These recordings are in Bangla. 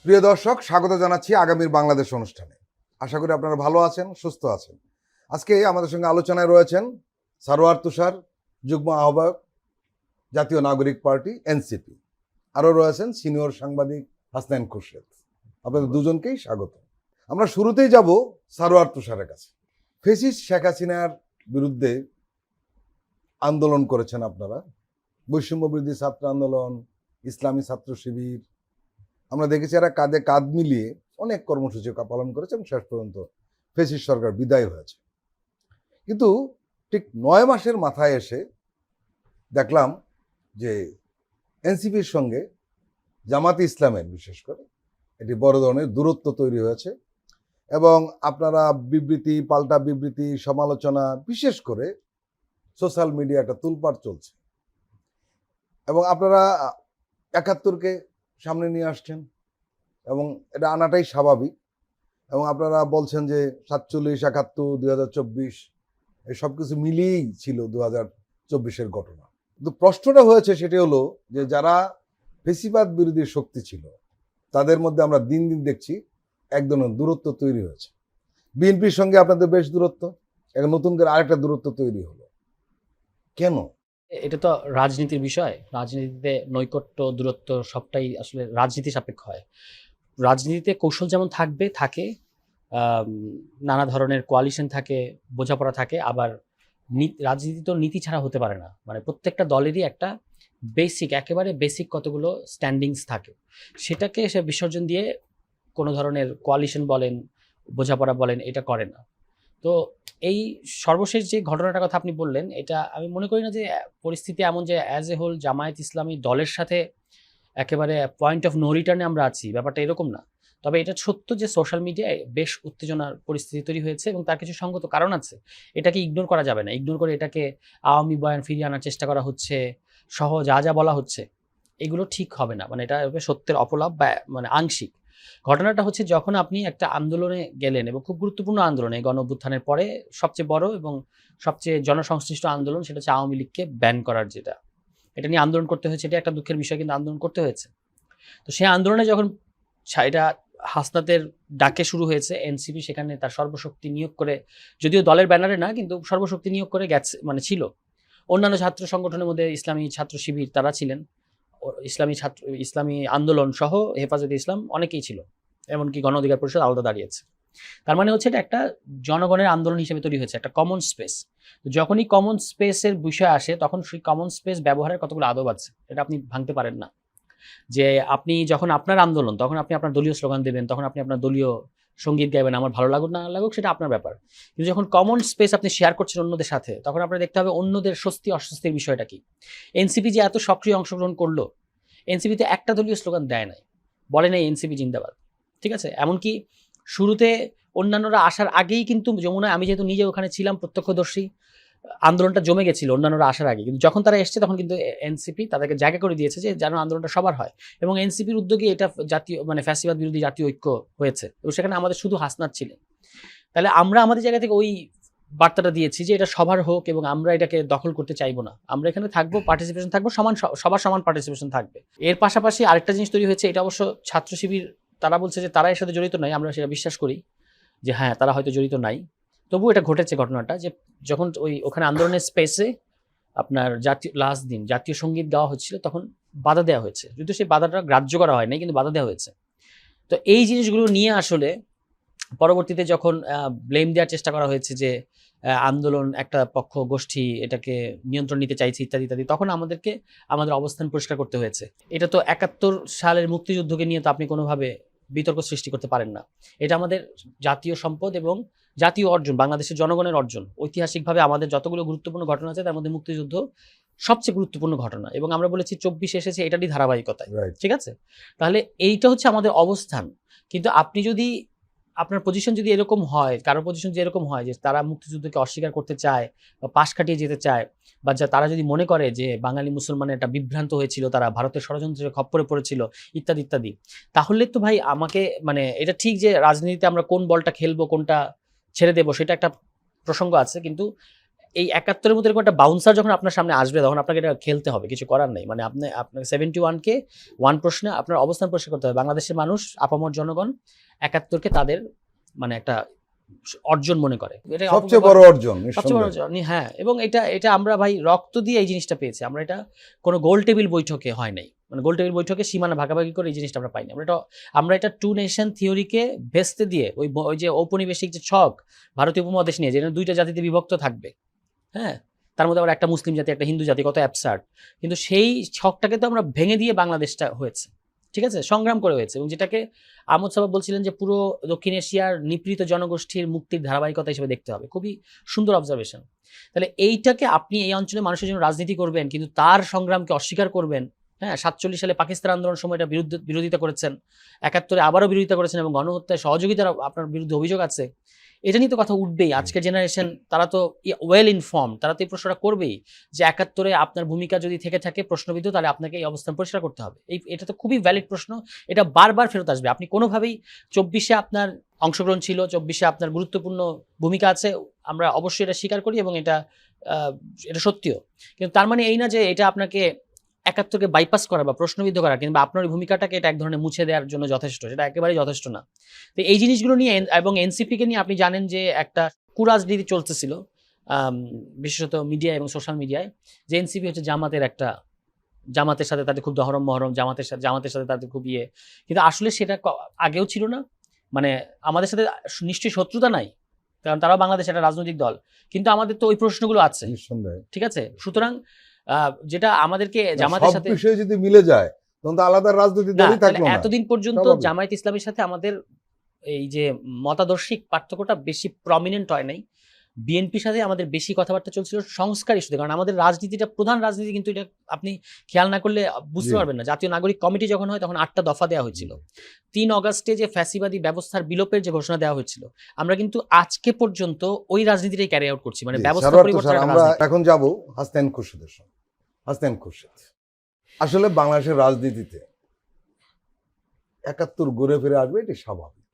প্রিয় দর্শক, স্বাগত জানাচ্ছি আগামীর বাংলাদেশ অনুষ্ঠানে। আশা করি আপনারা ভালো আছেন, সুস্থ আছেন। আজকে আমাদের সঙ্গে আলোচনায় রয়েছেন সারোয়ার তুষার, যুগ্ম আহ্বায়ক, জাতীয় নাগরিক পার্টি এনসিপি। আরও রয়েছেন সিনিয়র সাংবাদিক হাসনাইন খুরশেদ। আপনাদের দুজনকেই স্বাগত। আমরা শুরুতেই যাব সারোয়ার তুষারের কাছে। ফেসিস্ট শেখ হাসিনার বিরুদ্ধে আন্দোলন করেছেন আপনারা, বৈষম্য বিরোধী ছাত্র আন্দোলন, ইসলামী ছাত্র শিবির। আমরা দেখেছি এরা কাঁধে কাঁধ মিলিয়ে অনেক কর্মসূচি পালন করেছে এবং শেষ পর্যন্ত ফেসিস্ট সরকার বিদায় হয়েছে। কিন্তু ঠিক 9 মাসের মাথায় এসে দেখলাম যে এনসিপির সঙ্গে জামাতে ইসলামের বিশেষ করে একটি বড় ধরনের দূরত্ব তৈরি হয়েছে এবং আপনারা বিবৃতি, পাল্টা বিবৃতি, সমালোচনা, বিশেষ করে সোশ্যাল মিডিয়াটা তুলপাড় চলছে এবং আপনারা 71কে সামনে নিয়ে আসছেন এবং এটা আনাটাই স্বাভাবিক। এবং আপনারা বলছেন যে 47, 71, 2024 এই সব কিছু মিলিয়েই ছিল 2024-এর ঘটনা। কিন্তু প্রশ্নটা হয়েছে সেটি হলো যে যারা ফেসিবাদ বিরোধী শক্তি ছিল তাদের মধ্যে আমরা দিন দিন দেখছি এক ধরনের দূরত্ব তৈরি হয়েছে। বিএনপির সঙ্গে আপনাদের বেশ দূরত্ব, এখন নতুন করে আরেকটা দূরত্ব তৈরি হলো, কেন? এটা তো রাজনীতির বিষয়। রাজনীতিতে নৈকট্য, দূরত্ব সবটাই আসলে রাজনীতি সাপেক্ষ হয়। রাজনীতিতে কৌশল যেমন থাকে, নানা ধরনের কোয়ালিশন থাকে, বোঝাপড়া থাকে, আবার রাজনীতি তো নীতি ছাড়া হতে পারে না। মানে প্রত্যেকটা দলেরই একটা একেবারে বেসিক কতগুলো স্ট্যান্ডিংস থাকে, সেটাকে সে বিসর্জন দিয়ে কোনো ধরনের কোয়ালিশন বলেন, বোঝাপড়া বলেন, এটা করে না। তো এই সর্বশেষ যে ঘটনাটার কথা আপনি বললেন, এটা আমি মনে করি না যে পরিস্থিতি এমন যে অ্যাজ এ হোল জামায়াত ইসলামী দলের সাথে একেবারে পয়েন্ট অফ নো রিটার্নে আমরা আছি, ব্যাপারটা এরকম না। তবে এটা সত্য যে সোশ্যাল মিডিয়ায় বেশ উত্তেজনার পরিস্থিতি তৈরি হয়েছে এবং তার কিছু সঙ্গত কারণ আছে। এটাকে ইগনোর করা যাবে না। ইগনোর করে এটাকে আওয়ামী বয়ান ফিরিয়ে আনার চেষ্টা করা হচ্ছে, সহ যা যা বলা হচ্ছে, এগুলো ঠিক হবে না। মানে এটা সত্যের অপলাপ বা মানে আংশিক। ঘটনাটা হচ্ছে যখন আপনি একটা আন্দোলনে গেলেন এবং খুব গুরুত্বপূর্ণ আন্দোলনে, গণ অভ্যুত্থানের পরে সবচেয়ে বড় এবং সবচেয়ে জনসংশ্লিষ্ট আন্দোলন, সেটা হচ্ছে আওয়ামী লীগকে ব্যান করার। এটা নিয়ে আন্দোলন করতে হয়েছে, এটা একটা দুঃখের বিষয়, কিন্তু আন্দোলন করতে হয়েছে। তো সেই আন্দোলনে যখন এটা হাসনাতের ডাকে শুরু হয়েছে, এনসিপি সেখানে তার সর্বশক্তি নিয়োগ করে, যদিও দলের ব্যানারে না, কিন্তু সর্বশক্তি নিয়োগ করে গেছে, মানে ছিল। অন্যান্য ছাত্র সংগঠনের মধ্যে ইসলামী ছাত্র শিবির তারা ছিলেন, ইসলামী আন্দোলন সহ হেফাজতে ইসলাম অনেকেই ছিল, এমনকি গণ অধিকার পরিষদ আলাদা দাঁড়িয়েছে। তার মানে হচ্ছে এটা একটা জনগণের আন্দোলন হিসেবে তৈরি হয়েছে, একটা কমন স্পেস। যখনই কমন স্পেসের বিষয় আসে তখন সেই কমন স্পেস ব্যবহারের কতগুলো আদব আছে, এটা আপনি ভাঙতে পারেন না। যে আপনি যখন আপনার আন্দোলন, তখন আপনি আপনার দলীয় স্লোগান দেবেন, তখন আপনি আপনার দলীয় সঙ্গীত গাইবেন, আমার ভালো লাগুক না লাগুক সেটা আপনার ব্যাপার। কিন্তু যখন কমন স্পেস আপনি শেয়ার করছেন অন্যদের সাথে, তখন আপনার দেখতে হবে অন্যদের স্বস্তি অস্বস্তির বিষয়টা কি। এনসিপি যে এত সক্রিয় অংশগ্রহণ করলো, এনসিপিতে একটা দলীয় স্লোগান দেয় নাই, বলে নাই এনসিপি জিন্দাবাদ, ঠিক আছে? এমনকি শুরুতে অন্যান্যরা আসার আগেই কিন্তু যমুনায়, আমি যেহেতু নিজে ওখানে ছিলাম প্রত্যক্ষদর্শী, আন্দোলনটা জমে গেছিল অন্যান্যরা আসার আগে। কিন্তু যখন তারা এসছে তখন কিন্তু এনসিপি তাদেরকে জায়গা করে দিয়েছে যে যেন আন্দোলনটা সবার হয়, এবং এনসিপির উদ্যোগে এটা জাতীয় মানে ফ্যাসিবাদ বিরোধী জাতীয় ঐক্য হয়েছে, এবং সেখানে আমাদের শুধু হাসনাত ছিলেন। তাহলে আমরা আমাদের জায়গা থেকে ওই বার্তাটা দিয়েছি যে এটা সবার হোক এবং আমরা এটাকে দখল করতে চাইবো না, আমরা এখানে থাকবো, পার্টিসিপেশন থাকবো, সবার সমান পার্টিসিপেশন থাকবে। এর পাশাপাশি আরেকটা জিনিস তৈরি হয়েছে, এটা অবশ্য ছাত্র শিবির তারা বলছে যে তারা এর সাথে জড়িত নাই, আমরা সেটা বিশ্বাস করি যে হ্যাঁ তারা হয়তো জড়িত নাই, তবু এটা ঘটেছে ঘটনাটা যে যখন ওখানে আন্দোলনের স্পেসে আপনার লাস্ট দিন জাতীয় সঙ্গীত গাওয়া হচ্ছিল, তখন বাধা দেওয়া হয়েছে, যদিও সেই বাধাটা গ্রাহ্য করা হয় নাই, কিন্তু বাধা দেওয়া হয়েছে। তো এই জিনিসগুলো নিয়ে আসলে পরবর্তীতে যখন ব্লেম দেওয়ার চেষ্টা করা হয়েছে যে আন্দোলন একটা পক্ষ গোষ্ঠী এটাকে নিয়ন্ত্রণ নিতে চাইছে ইত্যাদি ইত্যাদি, তখন আমাদেরকে আমাদের অবস্থান পরিষ্কার করতে হয়েছে। এটা তো 71 সালের মুক্তিযুদ্ধকে নিয়ে তো আপনি কোনোভাবে বিতর্ক সৃষ্টি করতে পারেন না। এটা আমাদের জাতীয় সম্পদ এবং জাতীয় অর্জন, বাংলাদেশের জনগণের অর্জন। ঐতিহাসিকভাবে আমাদের যতগুলো গুরুত্বপূর্ণ ঘটনা আছে তার মধ্যে মুক্তিযুদ্ধ সবচেয়ে গুরুত্বপূর্ণ ঘটনা, এবং আমরা বলেছি 24 এসেছে এটারই ধারাবাহিকতায়, ঠিক আছে? তাহলে এইটা হচ্ছে আমাদের অবস্থান। কিন্তু আপনি যদি আপনার পজিশন যদি এরকম হয়, কারোর পজিশন যদি এরকম হয় যে তারা মুক্তিযুদ্ধকে অস্বীকার করতে চায় বা পাশ কাটিয়ে যেতে চায়, বা তারা যদি মনে করে যে বাঙালি মুসলমানের একটা বিভ্রান্ত হয়েছিল, তারা ভারতের ষড়যন্ত্রের খপ্পরে পড়েছিল ইত্যাদি ইত্যাদি, তাহলে তো ভাই আমাকে মানে এটা ঠিক যে রাজনীতিতে আমরা কোন বলটা খেলবো, কোনটা ছেড়ে দেবো, সেটা একটা প্রসঙ্গ আছে, কিন্তু এই ৭১-এর মধ্যে এরকম একটা বাউন্সার যখন আপনার সামনে আসবে তখন আপনাকে এটা খেলতে হবে, কিছু করার নেই। মানে আপনাকে 71-কে 1 প্রশ্নে আপনার অবস্থান পরিষ্কার করতে হবে। বাংলাদেশের মানুষ, আপামর জনগণ ৭১-কে তাদের মানে একটা অর্জন মনে করে। এটা সবচেয়ে বড় অর্জন সবচেয়ে বড় নিঃসন্দেহে। অর্জন, হ্যাঁ। এবং এটা আমরা ভাই রক্ত দিয়ে এই জিনিসটা পেয়েছি। আমরা এটা কোনো গোল টেবিল বৈঠকে হয় নাই। মানে গোল টেবিল বৈঠকে সীমানা ভাগাভাগি করে এই জিনিসটা আমরা পাইনি। আমরা এটা টু নেশন থিওরিকে ভেস্তে দিয়ে ওই যে ঔপনিবেশিক যে ছক ভারতীয় উপমহাদেশ নিয়ে, যেখানে 2টা জাতিতে বিভক্ত থাকবে, হ্যাঁ, তার মধ্যে আবার একটা মুসলিম জাতি, একটা হিন্দু জাতি, কত অ্যাবসার্ড। কিন্তু সেই ছকটাকে তো আমরা ভেঙে দিয়ে বাংলাদেশটা হয়েছে, ঠিক আছে, সংগ্রাম করে হয়েছে। এবং যেটাকে আমদ সাহেব বলছিলেন যে পুরো দক্ষিণ এশিয়ার নিপীড়িত জনগোষ্ঠীর মুক্তির ধারাবাহিকতা হিসেবে দেখতে হবে। খুবই সুন্দর অবজারভেশন। তাহলে এইটাকে আপনি এই অঞ্চলে মানুষের জন্য রাজনীতি করবেন, কিন্তু তার সংগ্রামকে অস্বীকার করবেন। হ্যাঁ, 47 সালে পাকিস্তান আন্দোলনের সময় এটা বিরোধিতা করেছেন, 71-এ আবারও বিরোধিতা করেছেন, এবং গণহত্যায় সহযোগিতার আপনার বিরুদ্ধে অভিযোগ আছে। এটা নিয়ে তো কথা উঠবেই। আজকের জেনারেশন তারা তো ওয়েল ইনফর্ম, তারা তো এই প্রশ্নটা করবেই যে 71-এ আপনার ভূমিকা যদি থেকে থাকে প্রশ্নবিদ্ধ, তাহলে আপনাকে এই অবস্থান পরিষ্কার করতে হবে। এটা তো খুবই ভ্যালিড প্রশ্ন, এটা বারবার ফেরত আসবে। আপনি কোনোভাবেই 24-এ আপনার অংশগ্রহণ ছিল, 24-এ আপনার গুরুত্বপূর্ণ ভূমিকা আছে, আমরা অবশ্যই এটা স্বীকার করি এবং এটা সত্যিও। কিন্তু তার মানে এই না যে এটা আপনাকে 71-কে বাইপাস করা বা প্রশ্নবিদ্ধ করা কিংবা আপনার ওই ভূমিকাটাকে এটা এক ধরনের মুছে দেওয়ার জন্য যথেষ্ট, সেটা একেবারেই যথেষ্ট না। তো এই জিনিসগুলো নিয়ে এবং এনসিপিকে নিয়ে আপনি জানেন যে একটা কুরাজনীতি চলতেছিল, বিশেষত মিডিয়া এবং সোশ্যাল মিডিয়ায়, যে এনসিপি হচ্ছে জামাতের সাথে তাদের খুব দহরম মহরম, জামাতের সাথে তাদের খুব ইয়ে। কিন্তু আসলে সেটা আগেও ছিল না। মানে আমাদের সাথে নিশ্চয়ই শত্রুতা নাই, কারণ তারাও বাংলাদেশ একটা রাজনৈতিক দল, কিন্তু আমাদের তো ওই প্রশ্নগুলো আছে, নিঃসন্দেহে। ঠিক আছে। সুতরাং যেটা আমাদেরকে জামাতের সব সাথে বিষয়ে যদি মিলে যায় তখন তো আলাদা রাজনৈতিক না, দলই তাহলে থাকলো না। এতদিন পর্যন্ত স্বাভাবিক। জামায়াত ইসলামের সাথে আমাদের এই যে মতাদর্শিক পার্থক্যটা বেশি প্রমিনেন্ট হয় নাই। বিএনপির সাথে আমাদের বেশি কথাবার্তা চলছিল সংস্কার ইস্যুতে, কারণ আমাদের রাজনীতিটা প্রধান রাজনীতি, কিন্তু এটা আপনি খেয়াল না করলে বুঝতে জি। পারবেন না। জাতীয় নাগরিক কমিটি যখন হয় তখন 8টা দফা দেওয়া হয়েছিল। 3 অগাস্টে যে ফ্যাসিবাদী ব্যবস্থার বিলোপের যে ঘোষণা দেওয়া হয়েছিল, আমরা কিন্তু আজকে পর্যন্ত ওই রাজনীতিটাই ক্যারি আউট করছি, মানে জি, ব্যবস্থা সারোয়ার পরিবর্তন তুষার, একটা আমরা রাজনীতি। এখন যাব হাসনাইন খুরশিদের সঙ্গে। হাসনাইন খুরশিদ, আসলে বাংলাদেশের রাজনীতিতে 71 ঘুরে ফিরে আসবে, এটি স্বাভাবিক,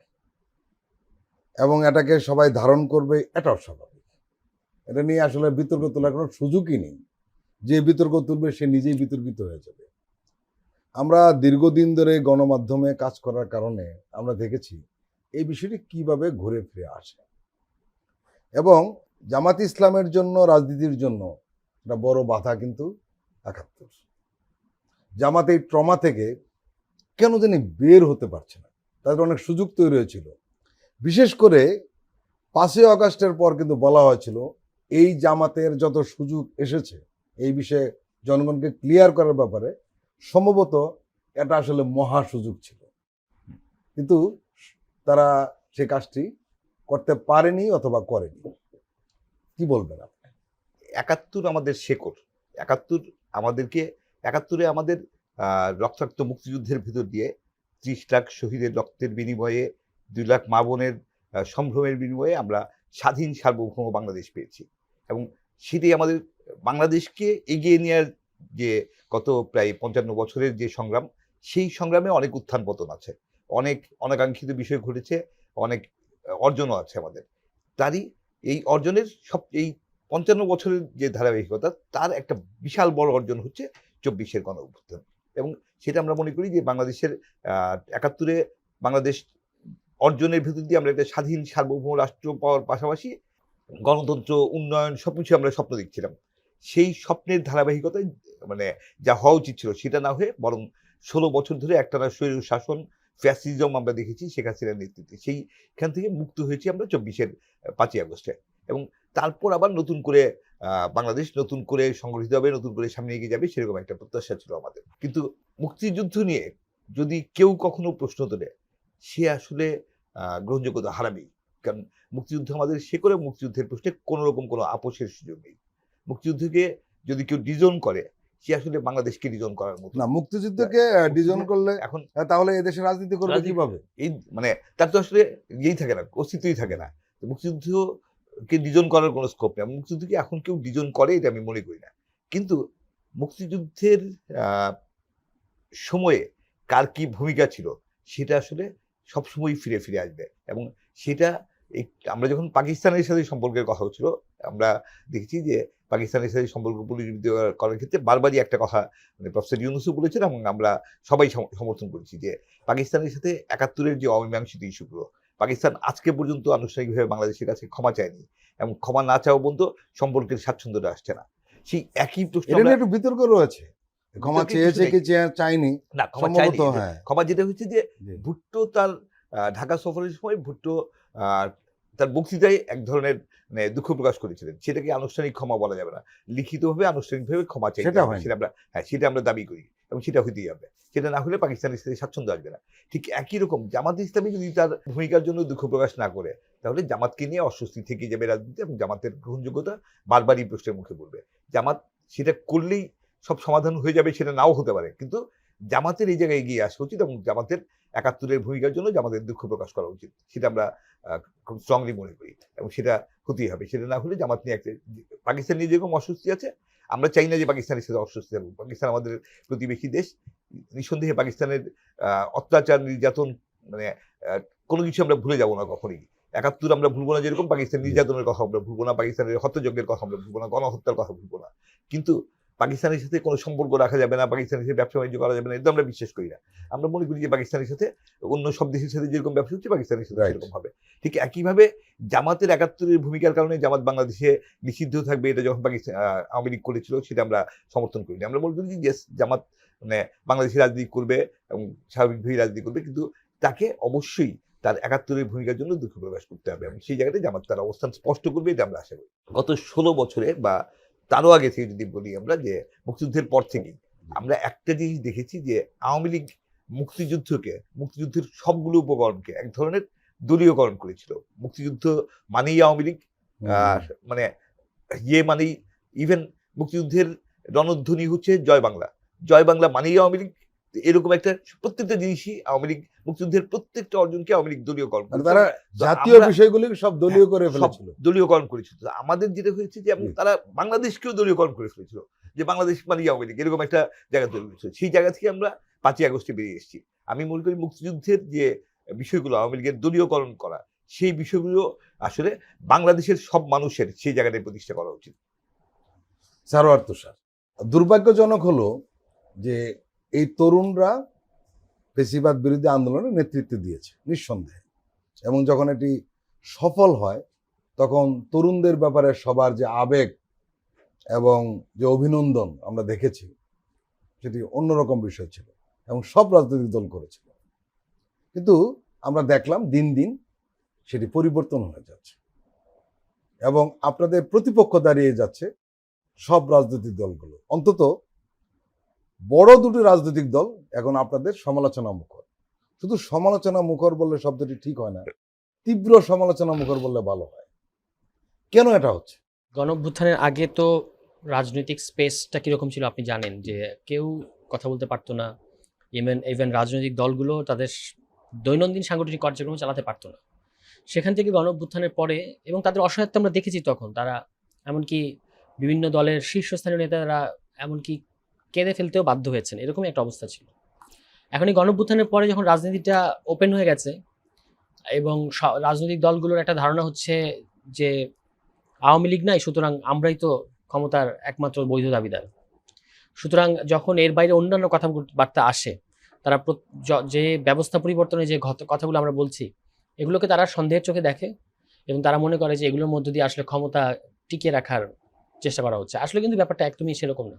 এবং এটাকে সবাই ধারণ করবে, এটাও স্বাভাবিক। এটা নিয়ে আসলে বিতর্ক তোলার কোনো সুযোগই নেই। যে বিতর্ক তুলবে সে নিজেই বিতর্কিত হয়ে যাবে। আমরা দীর্ঘদিন ধরে গণমাধ্যমে কাজ করার কারণে আমরা দেখেছি এই বিষয়টি কিভাবে ঘুরে ফিরে আসে, এবং জামাত ইসলামের জন্য, রাজনীতির জন্য একটা বড় বাধা কিন্তু 71। জামাত এই ট্রমা থেকে কেন জানি বের হতে পারছে না। তাদের অনেক সুযোগ তৈরি হয়েছিল, বিশেষ করে 5ই আগস্টের পর কিন্তু বলা হয়েছিল এই জামাতের যত সুযোগ এসেছে এই বিষয়ে জনগণকে ক্লিয়ার করার ব্যাপারে সম্ভবত এটা আসলে মহা সুযোগ ছিল, কিন্তু তারা সে কাজটি করতে পারেনি অথবা করেনি। কি বলবেন আপনি? 71 আমাদের শেকড়। 71 আমাদেরকে 71-এ আমাদের রক্তাক্ত মুক্তিযুদ্ধের ভিতর দিয়ে 30 লাখ শহীদের রক্তের বিনিময়ে, 2 লাখ মা বোনের সম্ভ্রমের বিনিময়ে আমরা স্বাধীন সার্বভৌম বাংলাদেশ পেয়েছি। এবং সেটাই আমাদের বাংলাদেশকে এগিয়ে নেওয়ার যে গত প্রায় 55 বছরের যে সংগ্রাম, সেই সংগ্রামে অনেক উত্থান পতন আছে, অনেক অনাকাঙ্ক্ষিত বিষয় ঘটেছে, অনেক অর্জনও আছে আমাদের। তারই এই অর্জনের এই 55 বছরের যে ধারাবাহিকতা, তার একটা বিশাল বড় অর্জন হচ্ছে 24-এর গণ অভ্যুত্থান। এবং সেটা আমরা মনে করি যে বাংলাদেশের 71-এ বাংলাদেশ অর্জনের ভিতর দিয়ে আমরা একটা স্বাধীন সার্বভৌম রাষ্ট্র পাওয়ার পাশাপাশি গণতন্ত্র, উন্নয়ন সবকিছু আমরা স্বপ্ন দেখছিলাম। সেই স্বপ্নের ধারাবাহিকতায় মানে যা হওয়া উচিত ছিল সেটা না হয়ে বরং 16 বছর ধরে একটানা স্বৈর শাসন, ফ্যাসিজম আমরা দেখেছি শেখ হাসিনার নেতৃত্বে। সেইখান থেকে মুক্ত হয়েছি আমরা 24-এর 5ই আগস্টে। এবং তারপর আবার নতুন করে বাংলাদেশ নতুন করে সংগঠিত হবে, নতুন করে সামনে এগিয়ে যাবে, সেরকম একটা প্রত্যাশা ছিল আমাদের। কিন্তু মুক্তিযুদ্ধ নিয়ে যদি কেউ কখনো প্রশ্ন তোলে, সে আসলে গ্রহণযোগ্যতা হারাবেই। কারণ মুক্তিযুদ্ধ আমাদের শেকড়ে, মুক্তিযুদ্ধের প্রশ্নে কোনো রকম কোনো আপোষের সুযোগ নেই। মুক্তিযুদ্ধকে যদি কেউ ডিজন করে, সে আসলে বাংলাদেশকে ডিজন করার মতো না, মুক্তিযুদ্ধকে ডিজন করলে এখন তাহলে এদেশে রাজনীতি করবে কিভাবে? এই মানে তার তো আসলে ইয়েই থাকে না, অস্তিত্বই থাকে না। মুক্তিযুদ্ধকে ডিজন করার কোনো স্কোপ নেই। মুক্তিযুদ্ধকে এখন কেউ ডিজন করে এটা আমি মনে করি না। কিন্তু মুক্তিযুদ্ধের সময়ে কার কি ভূমিকা ছিল সেটা আসলে সবসময় ফিরে ফিরে আসবে, এবং সেটা এই আমরা যখন পাকিস্তানের সাথে সম্পর্কের কথা হচ্ছিল, আমরা দেখেছি যে পাকিস্তানের সাথে সম্পর্ক পুনরুজ্জীবিত করার ক্ষেত্রে বারবারই একটা কথা মানে প্রফেসর ইউনূসও বলেছেন এবং আমরা সবাই সমর্থন করেছি যে পাকিস্তানের সাথে ৭১-এর যে অমীমাংসিত ইস্যুগুলো, পাকিস্তান আজকে পর্যন্ত আনুষ্ঠানিকভাবে বাংলাদেশের কাছে ক্ষমা চায়নি এবং ক্ষমা না চাওয়া পর্যন্ত সম্পর্কের স্বাচ্ছন্দ্যটা আসছে না। সেই একই প্রশ্ন এটা নিয়ে একটু বিতর্ক রয়েছে, ক্ষমা চেয়েছে কি চায়নি। না, ক্ষমা সম্ভবত চায়নি। হ্যাঁ। ক্ষমা যেটা হচ্ছে যে জি। ভুট্টো তার ঢাকা সফরের সময় ভুট্টো তার বক্তৃতায় এক ধরনের মানে দুঃখ প্রকাশ করেছিলেন, সেটাকে আনুষ্ঠানিক ক্ষমা বলা যাবে না, লিখিতভাবে আনুষ্ঠানিকভাবে ক্ষমা চাইতে সেটা হবে, হয়নি। সেটা আমরা দাবি করি এবং সেটা হইতেই হবে। সেটা না হলে পাকিস্তানের সাথে স্বাচ্ছন্দ্য আসবে না। ঠিক একই রকম জামাত ইসলামী যদি তার ভূমিকার জন্য দুঃখ প্রকাশ না করে, তাহলে জামাতকে নিয়ে অস্বস্তি থেকে যাবে রাজনীতি এবং জামাতের গ্রহণযোগ্যতা বারবারই প্রশ্নের মুখে পড়বে। জামাত সেটা করলেই সব সমাধান হয়ে যাবে সেটা নাও হতে পারে, কিন্তু জামাতের এই জায়গায় এগিয়ে আসা উচিত এবং জামাতের ৭১-এর ভূমিকার জন্য জামাতের দুঃখ প্রকাশ করা উচিত, সেটা আমরা খুব স্ট্রংলি মনে করি এবং সেটা হতেই হবে। সেটা না হলে জামাত নিয়ে একটা পাকিস্তান নিয়ে যেরকম অস্বস্তি আছে, আমরা চাই না যে পাকিস্তানের সাথে অস্বস্তি থাকুক। পাকিস্তান আমাদের প্রতিবেশী দেশ, নিঃসন্দেহে পাকিস্তানের অত্যাচার নির্যাতন মানে কোনো কিছু আমরা ভুলে যাব না কখনই। ৭১ আমরা ভুলবো না, যেরকম পাকিস্তান নির্যাতনের কথা আমরা ভুলবো না, পাকিস্তানের হত্যাযজ্ঞের কথা আমরা ভুলবো না, গণহত্যার কথা ভুলবো না। কিন্তু পাকিস্তানের সাথে কোনো সম্পর্ক রাখা যাবে না, পাকিস্তানের সাথে ব্যবসা বাণিজ্য করা যাবে না, এটা আমরা বিশ্বাস করি না। আমরা মনে করি যে পাকিস্তানের সাথে অন্য সব দেশের সাথে যেরকম ব্যবসা হচ্ছে পাকিস্তানের সাথে সেরকম হবে। ঠিক একইভাবে জামাতের ৭১-এর ভূমিকার কারণে জামাত বাংলাদেশে নিষিদ্ধ থাকবে, এটা যখন পাকিস্তান আওয়ামী লীগ করেছিল সেটা আমরা সমর্থন করি না। আমরা মনে করি যে জামাত মানে বাংলাদেশে রাজনীতি করবে এবং স্বাভাবিকভাবেই রাজনীতি করবে, কিন্তু তাকে অবশ্যই তার ৭১-এর ভূমিকার জন্য দুঃখ প্রকাশ করতে হবে এবং সেই জায়গাতে জামাত তার অবস্থান স্পষ্ট করবে, এটা আমরা আশা করি। গত ১৬ বছরে বা তারও আগে থেকে যদি বলি আমরা যে মুক্তিযুদ্ধের পর থেকেই আমরা একটা জিনিস দেখেছি যে আওয়ামী লীগ মুক্তিযুদ্ধের সবগুলো উপকরণকে এক ধরনের দলীয়করণ করেছিল। মুক্তিযুদ্ধ মানেই আওয়ামী লীগ, মানে মানেই ইভেন মুক্তিযুদ্ধের রণধ্বনি হচ্ছে জয় বাংলা, জয় বাংলা মানেই আওয়ামী লীগ। এরকম একটা প্রত্যেকটা জিনিসই আওয়ামী লীগ, মুক্তিযুদ্ধের প্রত্যেকটা অর্জনকে আওয়ামী লীগ দলীয়করণ করে। তারা জাতীয় বিষয়গুলি সব দলীয় করে ফেলেছিল, দলীয়করণ করেছিল। আমাদের যেটা হয়েছে যে জি। তারা বাংলাদেশকেও দলীয়করণ করে ফেলেছিল, যে বাংলাদেশ মানে আওয়ামী লীগ, এরকম একটা জায়গা তৈরি করেছিল। সেই জায়গা থেকে আমরা ৫ই আগস্টে বেরিয়ে এসেছি। আমি মনে করি মুক্তিযুদ্ধের যে বিষয়গুলো আওয়ামী লীগের দলীয়করণ করা, সেই বিষয়গুলো আসলে বাংলাদেশের সব মানুষের সেই জায়গাটায় প্রতিষ্ঠা করা উচিত। সারোয়ার তুষার, দুর্ভাগ্যজনক হলো যে এই তরুণরা ফেসিবাদ বিরোধী আন্দোলনে নেতৃত্ব দিয়েছে নিঃসন্দেহে, এবং যখন এটি সফল হয় তখন তরুণদের ব্যাপারে সবার যে আবেগ এবং যে অভিনন্দন আমরা দেখেছি সেটি অন্যরকম বিষয় ছিল এবং সব রাজনৈতিক দল করেছিল। কিন্তু আমরা দেখলাম দিন দিন সেটি পরিবর্তন হয়ে যাচ্ছে এবং আপনাদের প্রতিপক্ষ দাঁড়িয়ে যাচ্ছে সব রাজনৈতিক দলগুলো, অন্তত বড় দুটি রাজনৈতিক দল এখন আপনাদের সমালোচনা মুখর। শুধু সমালোচনা মুখর বললে শব্দটি ঠিক হয় না, তীব্র সমালোচনা মুখর বললে ভালো হয়। কেন এটা হচ্ছে? গণঅভ্যুত্থানের আগে তো রাজনৈতিক স্পেসটা কীরকম ছিল আপনি জানেন, যে কেউ কথা বলতে পারতো না, ইভেন রাজনৈতিক দলগুলো তাদের দৈনন্দিন সাংগঠনিক কার্যক্রম চালাতে পারতো না। সেখান থেকে গণঅভ্যুত্থানের পরে এবং তাদের অসহায়ত্ব আমরা দেখেছি, তখন তারা এমনকি বিভিন্ন দলের শীর্ষস্থানীয় নেতারা এমনকি কেঁদে ফেলতেও বাধ্য হয়েছেন, এরকমই একটা অবস্থা ছিল। এখন এই গণঅভ্যুত্থানের পরে যখন রাজনীতিটা ওপেন হয়ে গেছে এবং রাজনৈতিক দলগুলোর একটা ধারণা হচ্ছে যে আওয়ামী লীগ নাই, সুতরাং আমরাই তো ক্ষমতার একমাত্র বৈধ দাবিদার, সুতরাং যখন এর বাইরে অন্যান্য কথাবার্তা আসে, তারা যে ব্যবস্থা পরিবর্তনের যে কথাগুলো আমরা বলছি, এগুলোকে তারা সন্দেহের চোখে দেখে এবং তারা মনে করে যে এগুলোর মধ্য দিয়ে আসলে ক্ষমতা টিকিয়ে রাখার চেষ্টা করা হচ্ছে। আসলে কিন্তু ব্যাপারটা একদমই সেরকম না।